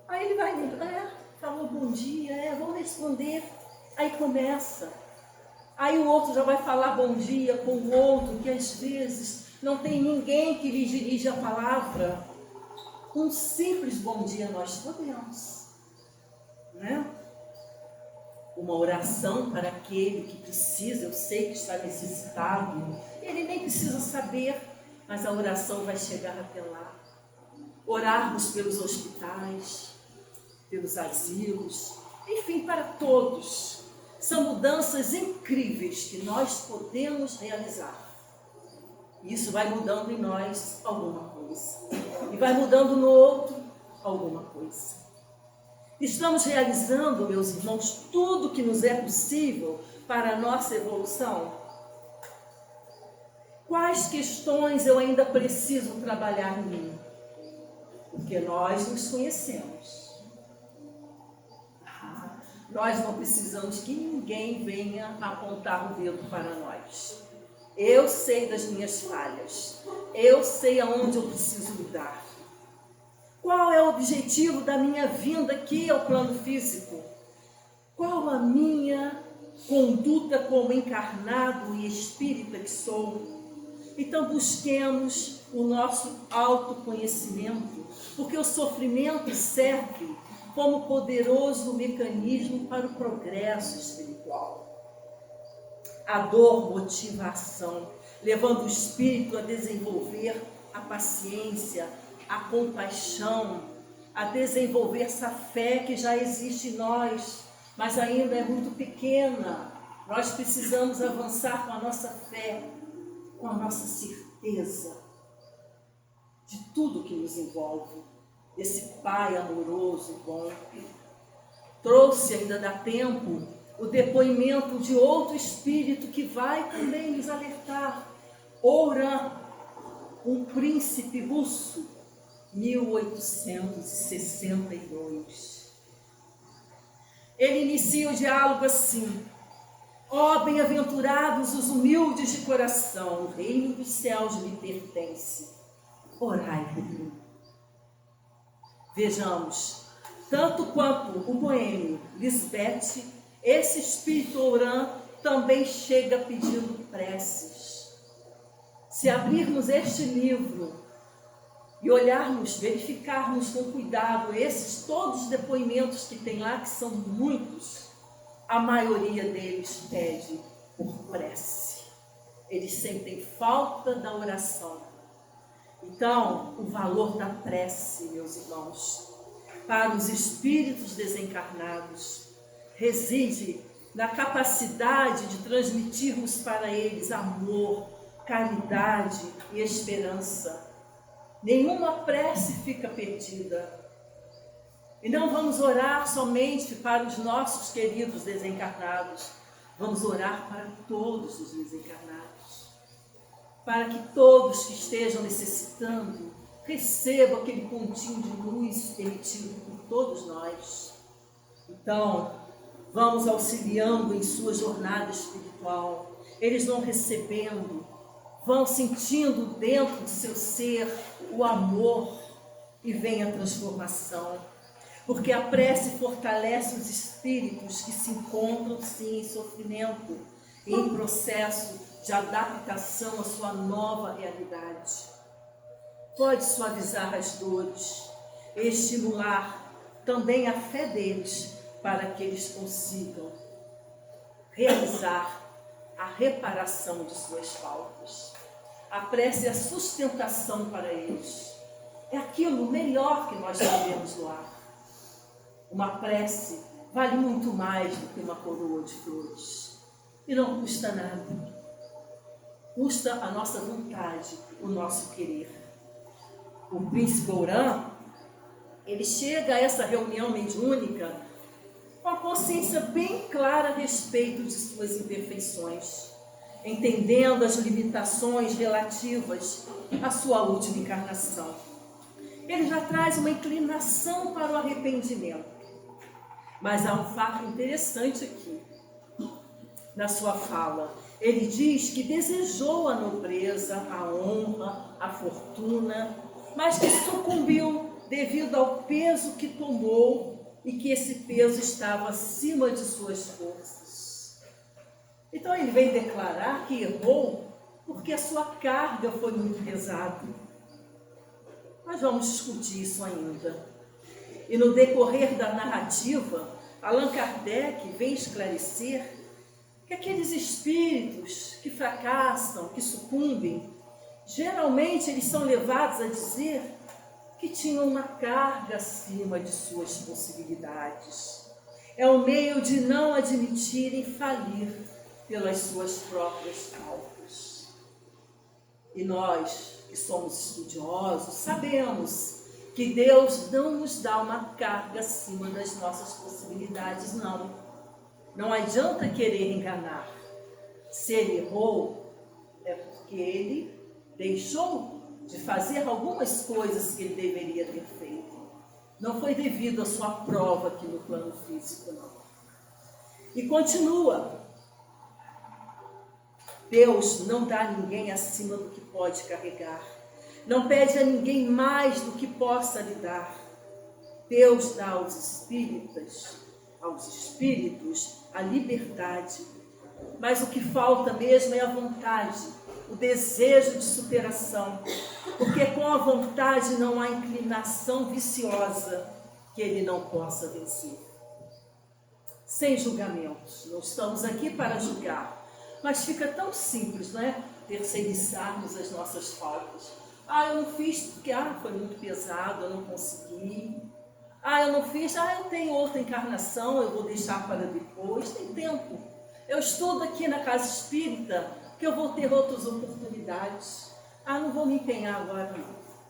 Aí ele vai lembrar, falou bom dia, vou responder. Aí começa. Aí o outro já vai falar bom dia com o outro, que às vezes não tem ninguém que lhe dirige a palavra. Um simples bom dia nós podemos, né? Uma oração para aquele que precisa, eu sei que está necessitado, ele nem precisa saber, mas a oração vai chegar até lá. Orarmos pelos hospitais, pelos asilos, enfim, para todos. São mudanças incríveis que nós podemos realizar. E isso vai mudando em nós alguma coisa. E vai mudando no outro alguma coisa. Estamos realizando, meus irmãos, tudo que nos é possível para a nossa evolução? Quais questões eu ainda preciso trabalhar em mim? Porque nós nos conhecemos. Nós não precisamos que ninguém venha apontar o dedo para nós. Eu sei das minhas falhas. Eu sei aonde eu preciso mudar. Qual é o objetivo da minha vinda aqui ao plano físico? Qual a minha conduta como encarnado e espírita que sou? Então busquemos o nosso autoconhecimento, porque o sofrimento serve como poderoso mecanismo para o progresso espiritual. A dor motiva a ação, levando o espírito a desenvolver a paciência, a compaixão, a desenvolver essa fé que já existe em nós, mas ainda é muito pequena. Nós precisamos avançar com a nossa fé, com a nossa certeza de tudo que nos envolve, desse Pai amoroso e bom. Trouxe, ainda dá tempo, o depoimento de outro espírito que vai também nos alertar. Oran, um príncipe russo, 1862. Ele inicia o diálogo assim: ó bem-aventurados os humildes de coração, o reino dos céus lhe pertence. Orai por mim. Vejamos, tanto quanto o boêmio Lisbeth, esse espírito Oran também chega pedindo preces. se abrirmos este livro e olharmos, verificarmos com cuidado esses todos os depoimentos que tem lá, que são muitos, a maioria deles pede por prece. Eles sentem falta da oração. Então, o valor da prece, meus irmãos, para os espíritos desencarnados, reside na capacidade de transmitirmos para eles amor, caridade e esperança. Nenhuma prece fica perdida. E não vamos orar somente para os nossos queridos desencarnados, vamos orar para todos os desencarnados, para que todos que estejam necessitando recebam aquele pontinho de luz emitido por todos nós. Então, vamos auxiliando em sua jornada espiritual. Eles vão recebendo, vão sentindo dentro de seu ser o amor e vem a transformação. Porque a prece fortalece os espíritos que se encontram sim em sofrimento e em processo de adaptação à sua nova realidade. Pode suavizar as dores e estimular também a fé deles para que eles consigam realizar a reparação de suas faltas. A prece é a sustentação para eles. É aquilo melhor que nós podemos doar. Uma prece vale muito mais do que uma coroa de flores. E não custa nada. Custa a nossa vontade, o nosso querer. O príncipe Ourã, ele chega a essa reunião mediúnica com a consciência bem clara a respeito de suas imperfeições, entendendo as limitações relativas à sua última encarnação. Ele já traz uma inclinação para o arrependimento. Mas há um fato interessante aqui, na sua fala. Ele diz que desejou a nobreza, a honra, a fortuna, mas que sucumbiu devido ao peso que tomou e que esse peso estava acima de suas forças. Então ele vem declarar que errou porque a sua carga foi muito pesada. Mas vamos discutir isso ainda. E no decorrer da narrativa, Allan Kardec vem esclarecer que aqueles espíritos que fracassam, que sucumbem, geralmente eles são levados a dizer que tinham uma carga acima de suas possibilidades. É um meio de não admitirem falir pelas suas próprias faltas. E nós, que somos estudiosos, sabemos que Deus não nos dá uma carga acima das nossas possibilidades, não. Não adianta querer enganar. Se ele errou, é porque ele deixou de fazer algumas coisas que ele deveria ter feito. Não foi devido à sua prova aqui no plano físico, não. E continua. Deus não dá a ninguém acima do que pode carregar. Não pede a ninguém mais do que possa lhe dar. Deus dá aos espíritos a liberdade. Mas o que falta mesmo é a vontade, o desejo de superação. Porque com a vontade não há inclinação viciosa que ele não possa vencer. Sem julgamentos. Não estamos aqui para julgar. Mas fica tão simples, não é? Terceirizarmos as nossas faltas. Eu não fiz porque foi muito pesado, eu não consegui. Eu não fiz, eu tenho outra encarnação, eu vou deixar para depois, tem tempo. Eu estudo aqui na casa espírita, que eu vou ter outras oportunidades. Não vou me empenhar agora,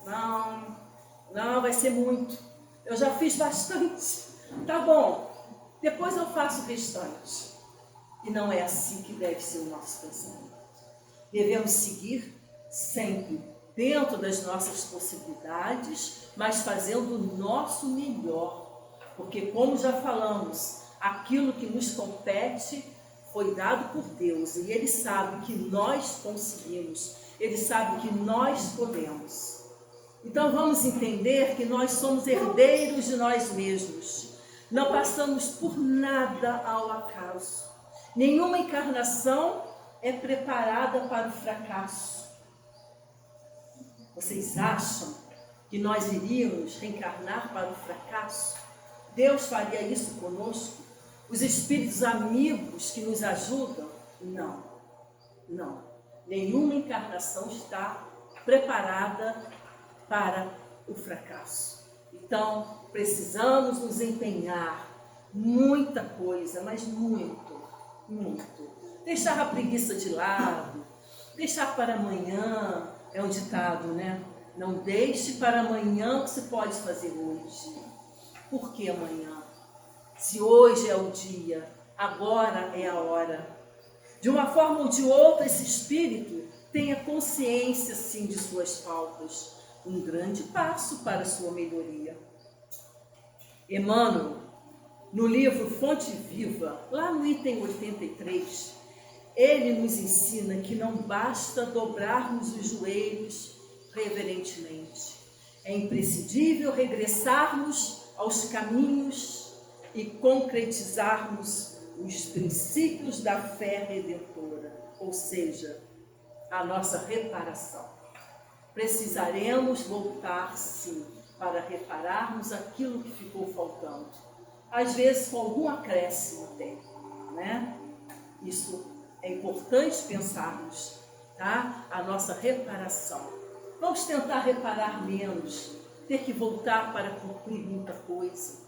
não. Não, vai ser muito. Eu já fiz bastante. Tá bom, depois eu faço o restante. E não é assim que deve ser o nosso pensamento. Devemos seguir sempre dentro das nossas possibilidades, mas fazendo o nosso melhor. Porque, como já falamos, aquilo que nos compete foi dado por Deus. E Ele sabe que nós conseguimos. Ele sabe que nós podemos. Então, vamos entender que nós somos herdeiros de nós mesmos. Não passamos por nada ao acaso. Nenhuma encarnação é preparada para o fracasso. Vocês acham que nós iríamos reencarnar para o fracasso? Deus faria isso conosco? Os espíritos amigos que nos ajudam? Não, não. Nenhuma encarnação está preparada para o fracasso. Então, precisamos nos empenhar. Muita coisa, mas muito, muito. Deixar a preguiça de lado, deixar para amanhã, é um ditado, né? Não deixe para amanhã o que se pode fazer hoje. Por que amanhã? Se hoje é o dia, agora é a hora. De uma forma ou de outra, esse espírito tenha consciência, sim, de suas faltas. Um grande passo para a sua melhoria. Emmanuel, no livro Fonte Viva, lá no item 83, ele nos ensina que não basta dobrarmos os joelhos reverentemente. É imprescindível regressarmos aos caminhos e concretizarmos os princípios da fé redentora, ou seja, a nossa reparação. Precisaremos voltar, sim, para repararmos aquilo que ficou faltando. Às vezes com algum acréscimo até, né? Isso é importante pensarmos, tá? A nossa reparação. Vamos tentar reparar menos, ter que voltar para cumprir muita coisa,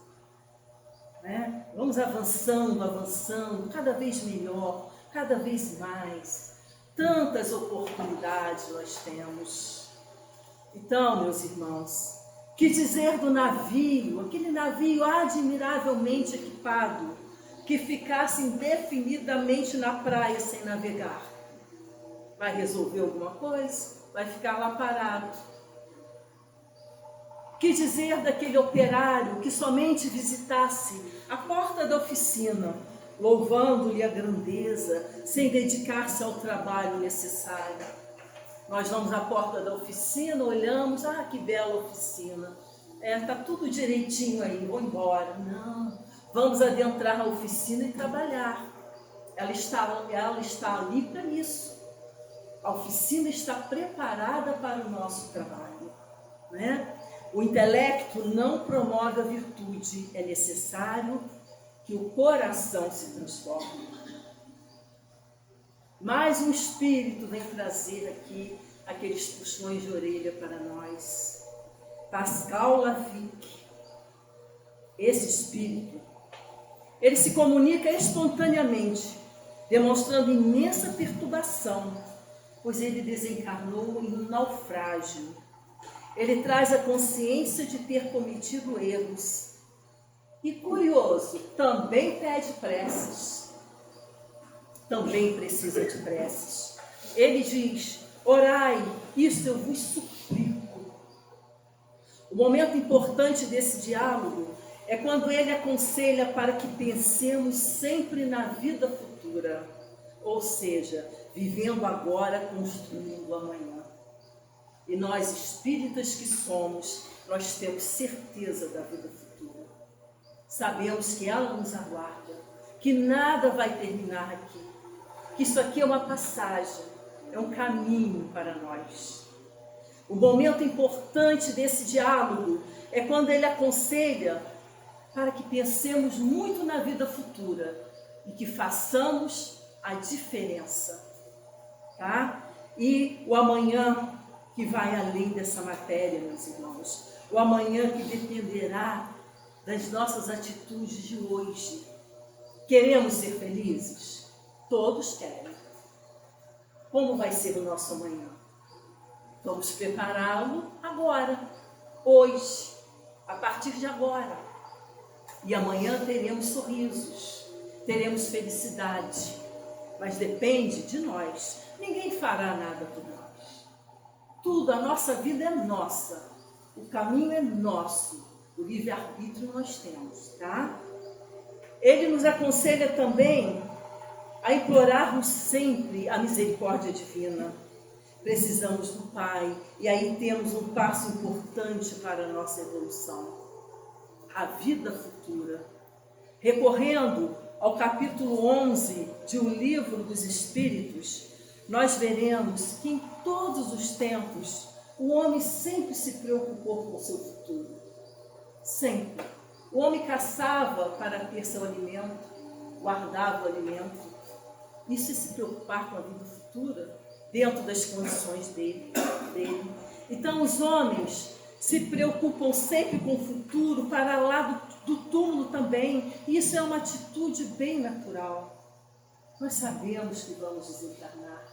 né? Vamos avançando, avançando, cada vez melhor, cada vez mais. Tantas oportunidades nós temos. Então, meus irmãos, que dizer do navio, aquele navio admiravelmente equipado, que ficasse indefinidamente na praia sem navegar? Vai resolver alguma coisa? Vai ficar lá parado. Que dizer daquele operário que somente visitasse a porta da oficina, louvando-lhe a grandeza, sem dedicar-se ao trabalho necessário? Nós vamos à porta da oficina, olhamos, que bela oficina. Está tudo direitinho aí, vou embora. Não, vamos adentrar na oficina e trabalhar. Ela está ali para isso. A oficina está preparada para o nosso trabalho, né? O intelecto não promove a virtude, é necessário que o coração se transforme. Mais um espírito vem trazer aqui aqueles puxões de orelha para nós. Pascal Lafitte, esse espírito, ele se comunica espontaneamente, demonstrando imensa perturbação, pois ele desencarnou em um naufrágio. Ele traz a consciência de ter cometido erros. E curioso, também pede preces. Também precisa de preces. Ele diz: orai, isso eu vos suplico. O momento importante desse diálogo é quando ele aconselha para que pensemos sempre na vida futura, ou seja, vivendo agora, construindo amanhã. E nós, espíritas que somos, nós temos certeza da vida futura. Sabemos que ela nos aguarda, que nada vai terminar aqui, que isso aqui é uma passagem, é um caminho para nós. O momento importante desse diálogo é quando ele aconselha para que pensemos muito na vida futura e que façamos a diferença, tá? E o amanhã que vai além dessa matéria, meus irmãos, o amanhã que dependerá das nossas atitudes de hoje. Queremos ser felizes? Todos querem. Como vai ser o nosso amanhã? Vamos prepará-lo agora, hoje, a partir de agora. E amanhã teremos sorrisos, teremos felicidade, mas depende de nós. Ninguém fará nada por nós. Tudo, a nossa vida é nossa, o caminho é nosso, o livre-arbítrio nós temos, tá? Ele nos aconselha também a implorarmos sempre a misericórdia divina. Precisamos do Pai, e aí temos um passo importante para a nossa evolução, a vida futura. Recorrendo ao capítulo 11 de O Livro dos Espíritos, nós veremos que em todos os tempos o homem sempre se preocupou com o seu futuro. Sempre. O homem caçava para ter seu alimento, guardava o alimento. Isso é se preocupar com a vida futura, dentro das condições dele. Então, os homens se preocupam sempre com o futuro, para lá do túmulo também. Isso é uma atitude bem natural. Nós sabemos que vamos desencarnar.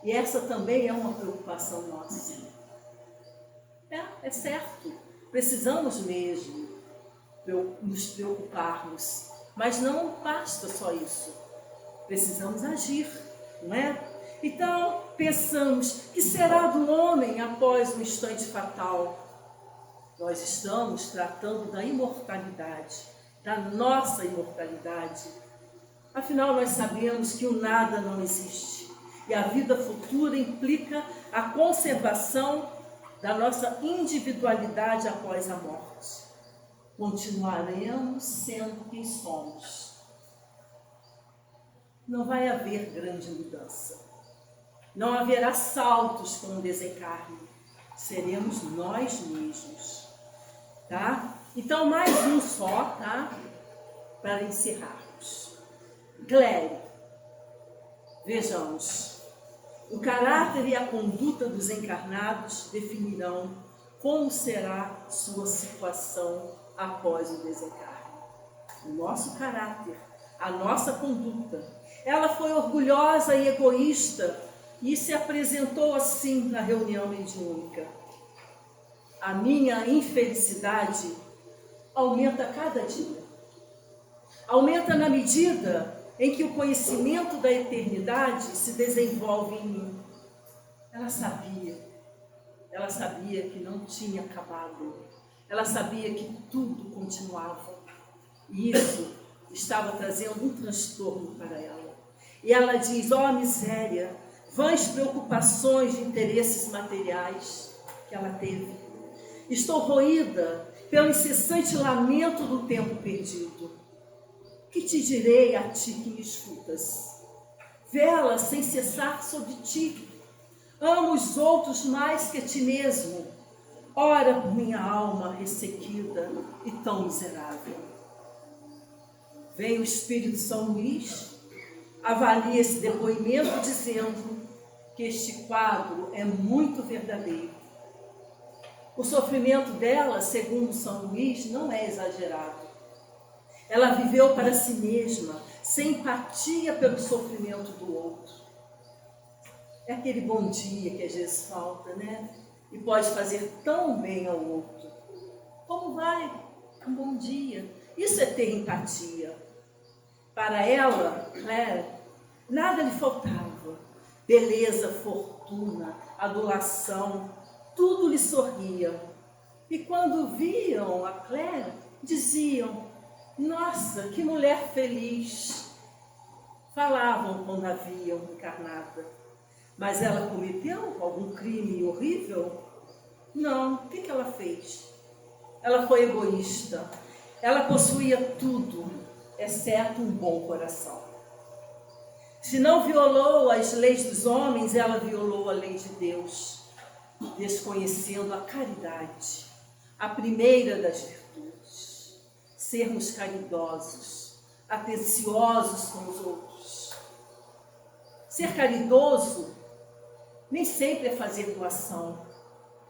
E essa também é uma preocupação nossa. É certo. Precisamos mesmo nos preocuparmos. Mas não basta só isso. Precisamos agir, não é? Então, pensamos, que será do homem após o instante fatal? Nós estamos tratando da imortalidade, da nossa imortalidade. Afinal, nós sabemos que o nada não existe. E a vida futura implica a conservação da nossa individualidade após a morte. Continuaremos sendo quem somos. Não vai haver grande mudança. Não haverá saltos com o desencarne. Seremos nós mesmos. Tá? Então, mais um só, tá? Para encerrarmos. Clério, vejamos. O caráter e a conduta dos encarnados definirão como será sua situação após o desencarne. O nosso caráter, a nossa conduta. Ela foi orgulhosa e egoísta e se apresentou assim na reunião mediúnica. A minha infelicidade aumenta a cada dia. Aumenta na medida em que o conhecimento da eternidade se desenvolve em mim. Ela sabia que não tinha acabado. Ela sabia que tudo continuava. E isso estava trazendo um transtorno para ela. E ela diz, miséria, vãs preocupações de interesses materiais que ela teve. Estou roída pelo incessante lamento do tempo perdido. Que te direi a ti que me escutas? Vela sem cessar sobre ti. Amo os outros mais que a ti mesmo. Ora por minha alma ressequida e tão miserável. Vem o Espírito São Luís, avalia esse depoimento dizendo que este quadro é muito verdadeiro. O sofrimento dela, segundo São Luís, não é exagerado. Ela viveu para si mesma, sem empatia pelo sofrimento do outro. É aquele bom dia que às vezes falta, né? E pode fazer tão bem ao outro. Como vai? Um bom dia. Isso é ter empatia. Para ela, nada lhe faltava. Beleza, fortuna, adulação, tudo lhe sorria. E quando viam a Clélia, diziam, nossa, que mulher feliz. Falavam quando a viam encarnada. Mas ela cometeu algum crime horrível? Não. O que ela fez? Ela foi egoísta. Ela possuía tudo, exceto um bom coração. Se não violou as leis dos homens, ela violou a lei de Deus, desconhecendo a caridade, a primeira das virtudes. Sermos caridosos, atenciosos com os outros. Ser caridoso nem sempre é fazer doação,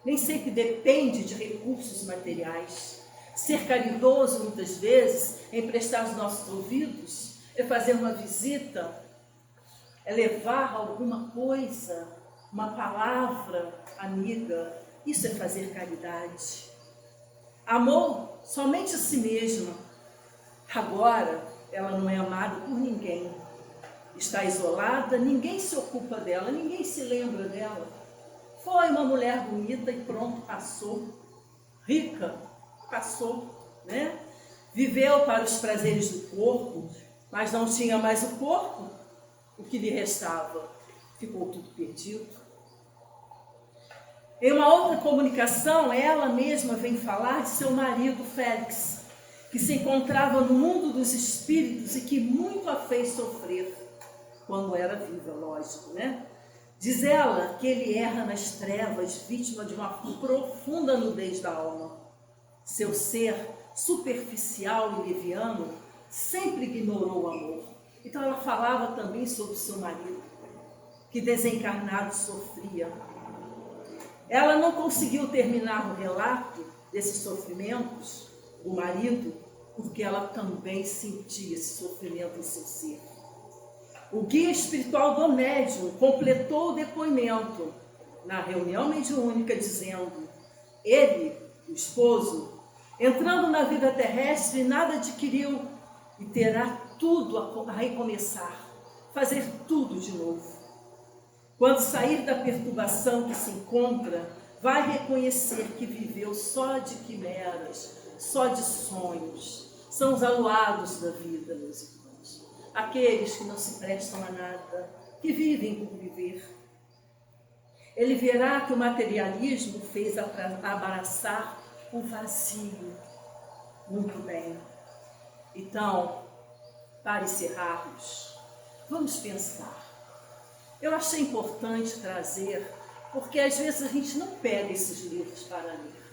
nem sempre depende de recursos materiais. Ser caridoso, muitas vezes, é emprestar os nossos ouvidos, é fazer uma visita, é levar alguma coisa, uma palavra amiga. Isso é fazer caridade. Amou somente a si mesma. Agora, ela não é amada por ninguém. Está isolada, ninguém se ocupa dela, ninguém se lembra dela. Foi uma mulher bonita e pronto, passou. Rica, passou, né? Viveu para os prazeres do corpo, mas não tinha mais o corpo. O que lhe restava? Ficou tudo perdido. Em uma outra comunicação, ela mesma vem falar de seu marido, Félix, que se encontrava no mundo dos espíritos e que muito a fez sofrer, quando era viva, lógico, né? Diz ela que ele erra nas trevas, vítima de uma profunda nudez da alma. Seu ser superficial e leviano sempre ignorou o amor. Então ela falava também sobre o seu marido, que desencarnado sofria. Ela não conseguiu terminar o relato desses sofrimentos do marido, porque ela também sentia esse sofrimento em seu ser. O guia espiritual do médium completou o depoimento na reunião mediúnica, dizendo: ele, o esposo, entrando na vida terrestre, nada adquiriu e terá tudo a recomeçar, fazer tudo de novo. Quando sair da perturbação que se encontra, vai reconhecer que viveu só de quimeras, só de sonhos. São os aluados da vida, meus irmãos. Aqueles que não se prestam a nada, que vivem por viver. Ele verá que o materialismo fez abraçar o vazio. Muito bem. Então, para encerrarmos, vamos pensar. Eu achei importante trazer, porque às vezes a gente não pega esses livros para ler,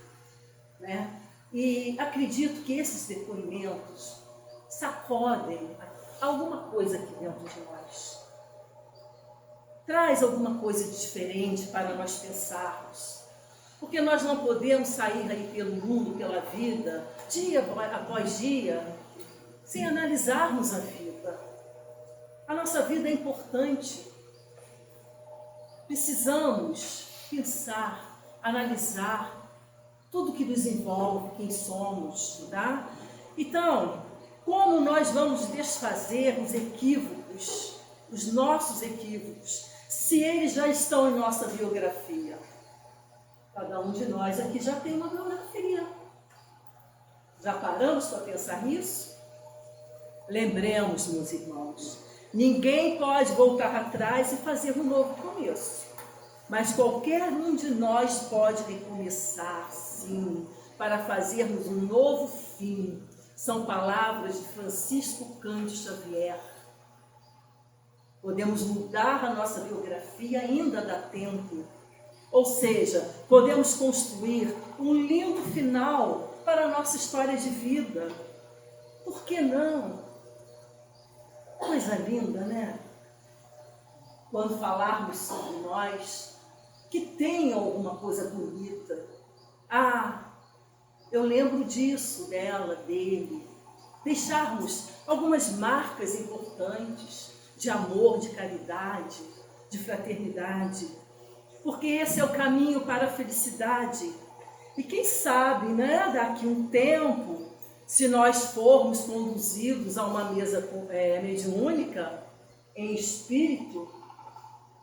né? E acredito que esses depoimentos sacodem alguma coisa aqui dentro de nós. Traz alguma coisa diferente para nós pensarmos. Porque nós não podemos sair aí pelo mundo, pela vida, dia após dia, sem analisarmos a vida. A nossa vida é importante. Precisamos pensar, analisar tudo que nos envolve, quem somos, tá? Então, como nós vamos desfazer os equívocos, os nossos equívocos, se eles já estão em nossa biografia? Cada um de nós aqui já tem uma biografia. Já paramos para pensar nisso? Lembremos, meus irmãos, ninguém pode voltar atrás e fazer um novo começo. Mas qualquer um de nós pode recomeçar, sim, para fazermos um novo fim. São palavras de Francisco Cândido Xavier. Podemos mudar a nossa biografia, ainda dá tempo. Ou seja, podemos construir um lindo final para a nossa história de vida. Por que não? Coisa linda, né? Quando falarmos sobre nós, que tenha alguma coisa bonita. Ah, eu lembro disso, dela, dele. Deixarmos algumas marcas importantes de amor, de caridade, de fraternidade. Porque esse é o caminho para a felicidade. E quem sabe, né, daqui a um tempo, se nós formos conduzidos a uma mesa mediúnica, em espírito,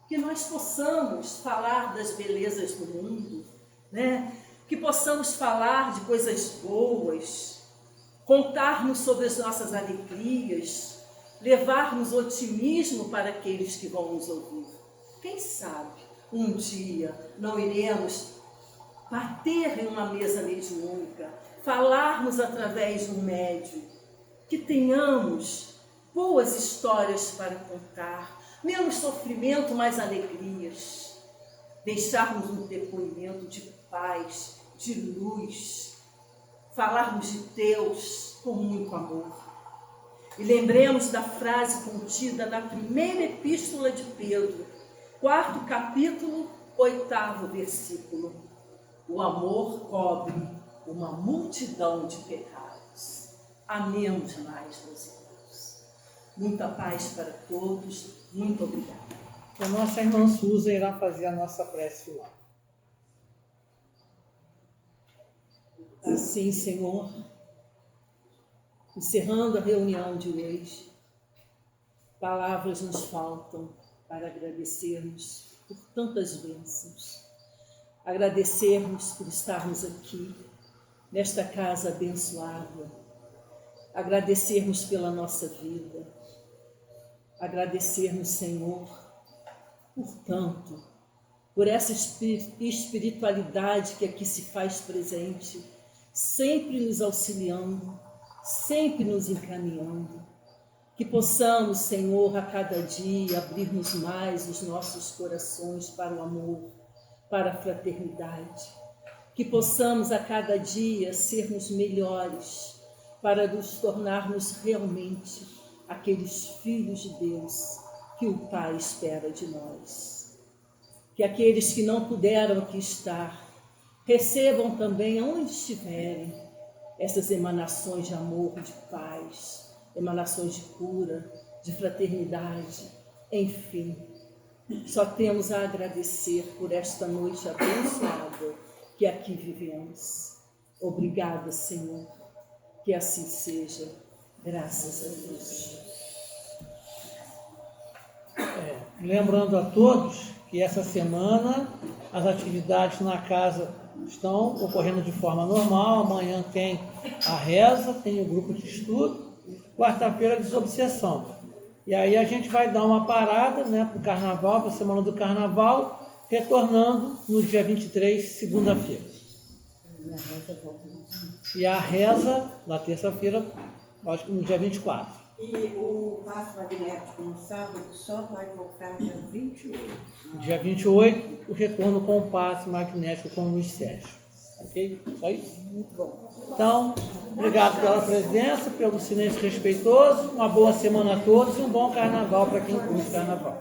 que nós possamos falar das belezas do mundo, né? Que possamos falar de coisas boas, contarmos sobre as nossas alegrias, levarmos otimismo para aqueles que vão nos ouvir. Quem sabe um dia não iremos bater em uma mesa mediúnica, falarmos através de um médium, que tenhamos boas histórias para contar, menos sofrimento, mais alegrias, deixarmos um depoimento de paz, de luz, falarmos de Deus com muito amor. E lembremos da frase contida na primeira epístola de Pedro, 4º capítulo, 8º versículo. O amor cobre uma multidão de pecados. Amemos mais, meus irmãos. Muita paz para todos. Muito obrigada. A nossa irmã Suza irá fazer a nossa prece lá. Assim, Senhor, encerrando a reunião de hoje, palavras nos faltam para agradecermos por tantas bênçãos. Agradecermos por estarmos aqui, nesta casa abençoada. Agradecermos pela nossa vida. Agradecermos, Senhor, por tanto, por essa espiritualidade que aqui se faz presente, sempre nos auxiliando, sempre nos encaminhando. Que possamos, Senhor, a cada dia abrirmos mais os nossos corações para o amor, para a fraternidade. Que possamos a cada dia sermos melhores para nos tornarmos realmente aqueles filhos de Deus que o Pai espera de nós. Que aqueles que não puderam aqui estar recebam também, onde estiverem, essas emanações de amor, de paz, emanações de cura, de fraternidade, enfim. Só temos a agradecer por esta noite abençoada que aqui vivemos. Obrigada, Senhor, que assim seja. Graças a Deus. Lembrando a todos que essa semana as atividades na casa estão ocorrendo de forma normal. Amanhã tem a reza, tem o grupo de estudo, quarta-feira desobsessão. E aí a gente vai dar uma parada, né, para o carnaval, para a semana do carnaval, retornando no dia 23, segunda-feira. E a reza na terça-feira, acho que no dia 24. E o passo magnético no sábado só vai voltar dia 28. Dia 28, o retorno com o passe magnético com o Luiz Sérgio. Ok? Só isso? Muito bom. Então, obrigado pela presença, pelo silêncio respeitoso. Uma boa semana a todos e um bom carnaval para quem curte carnaval.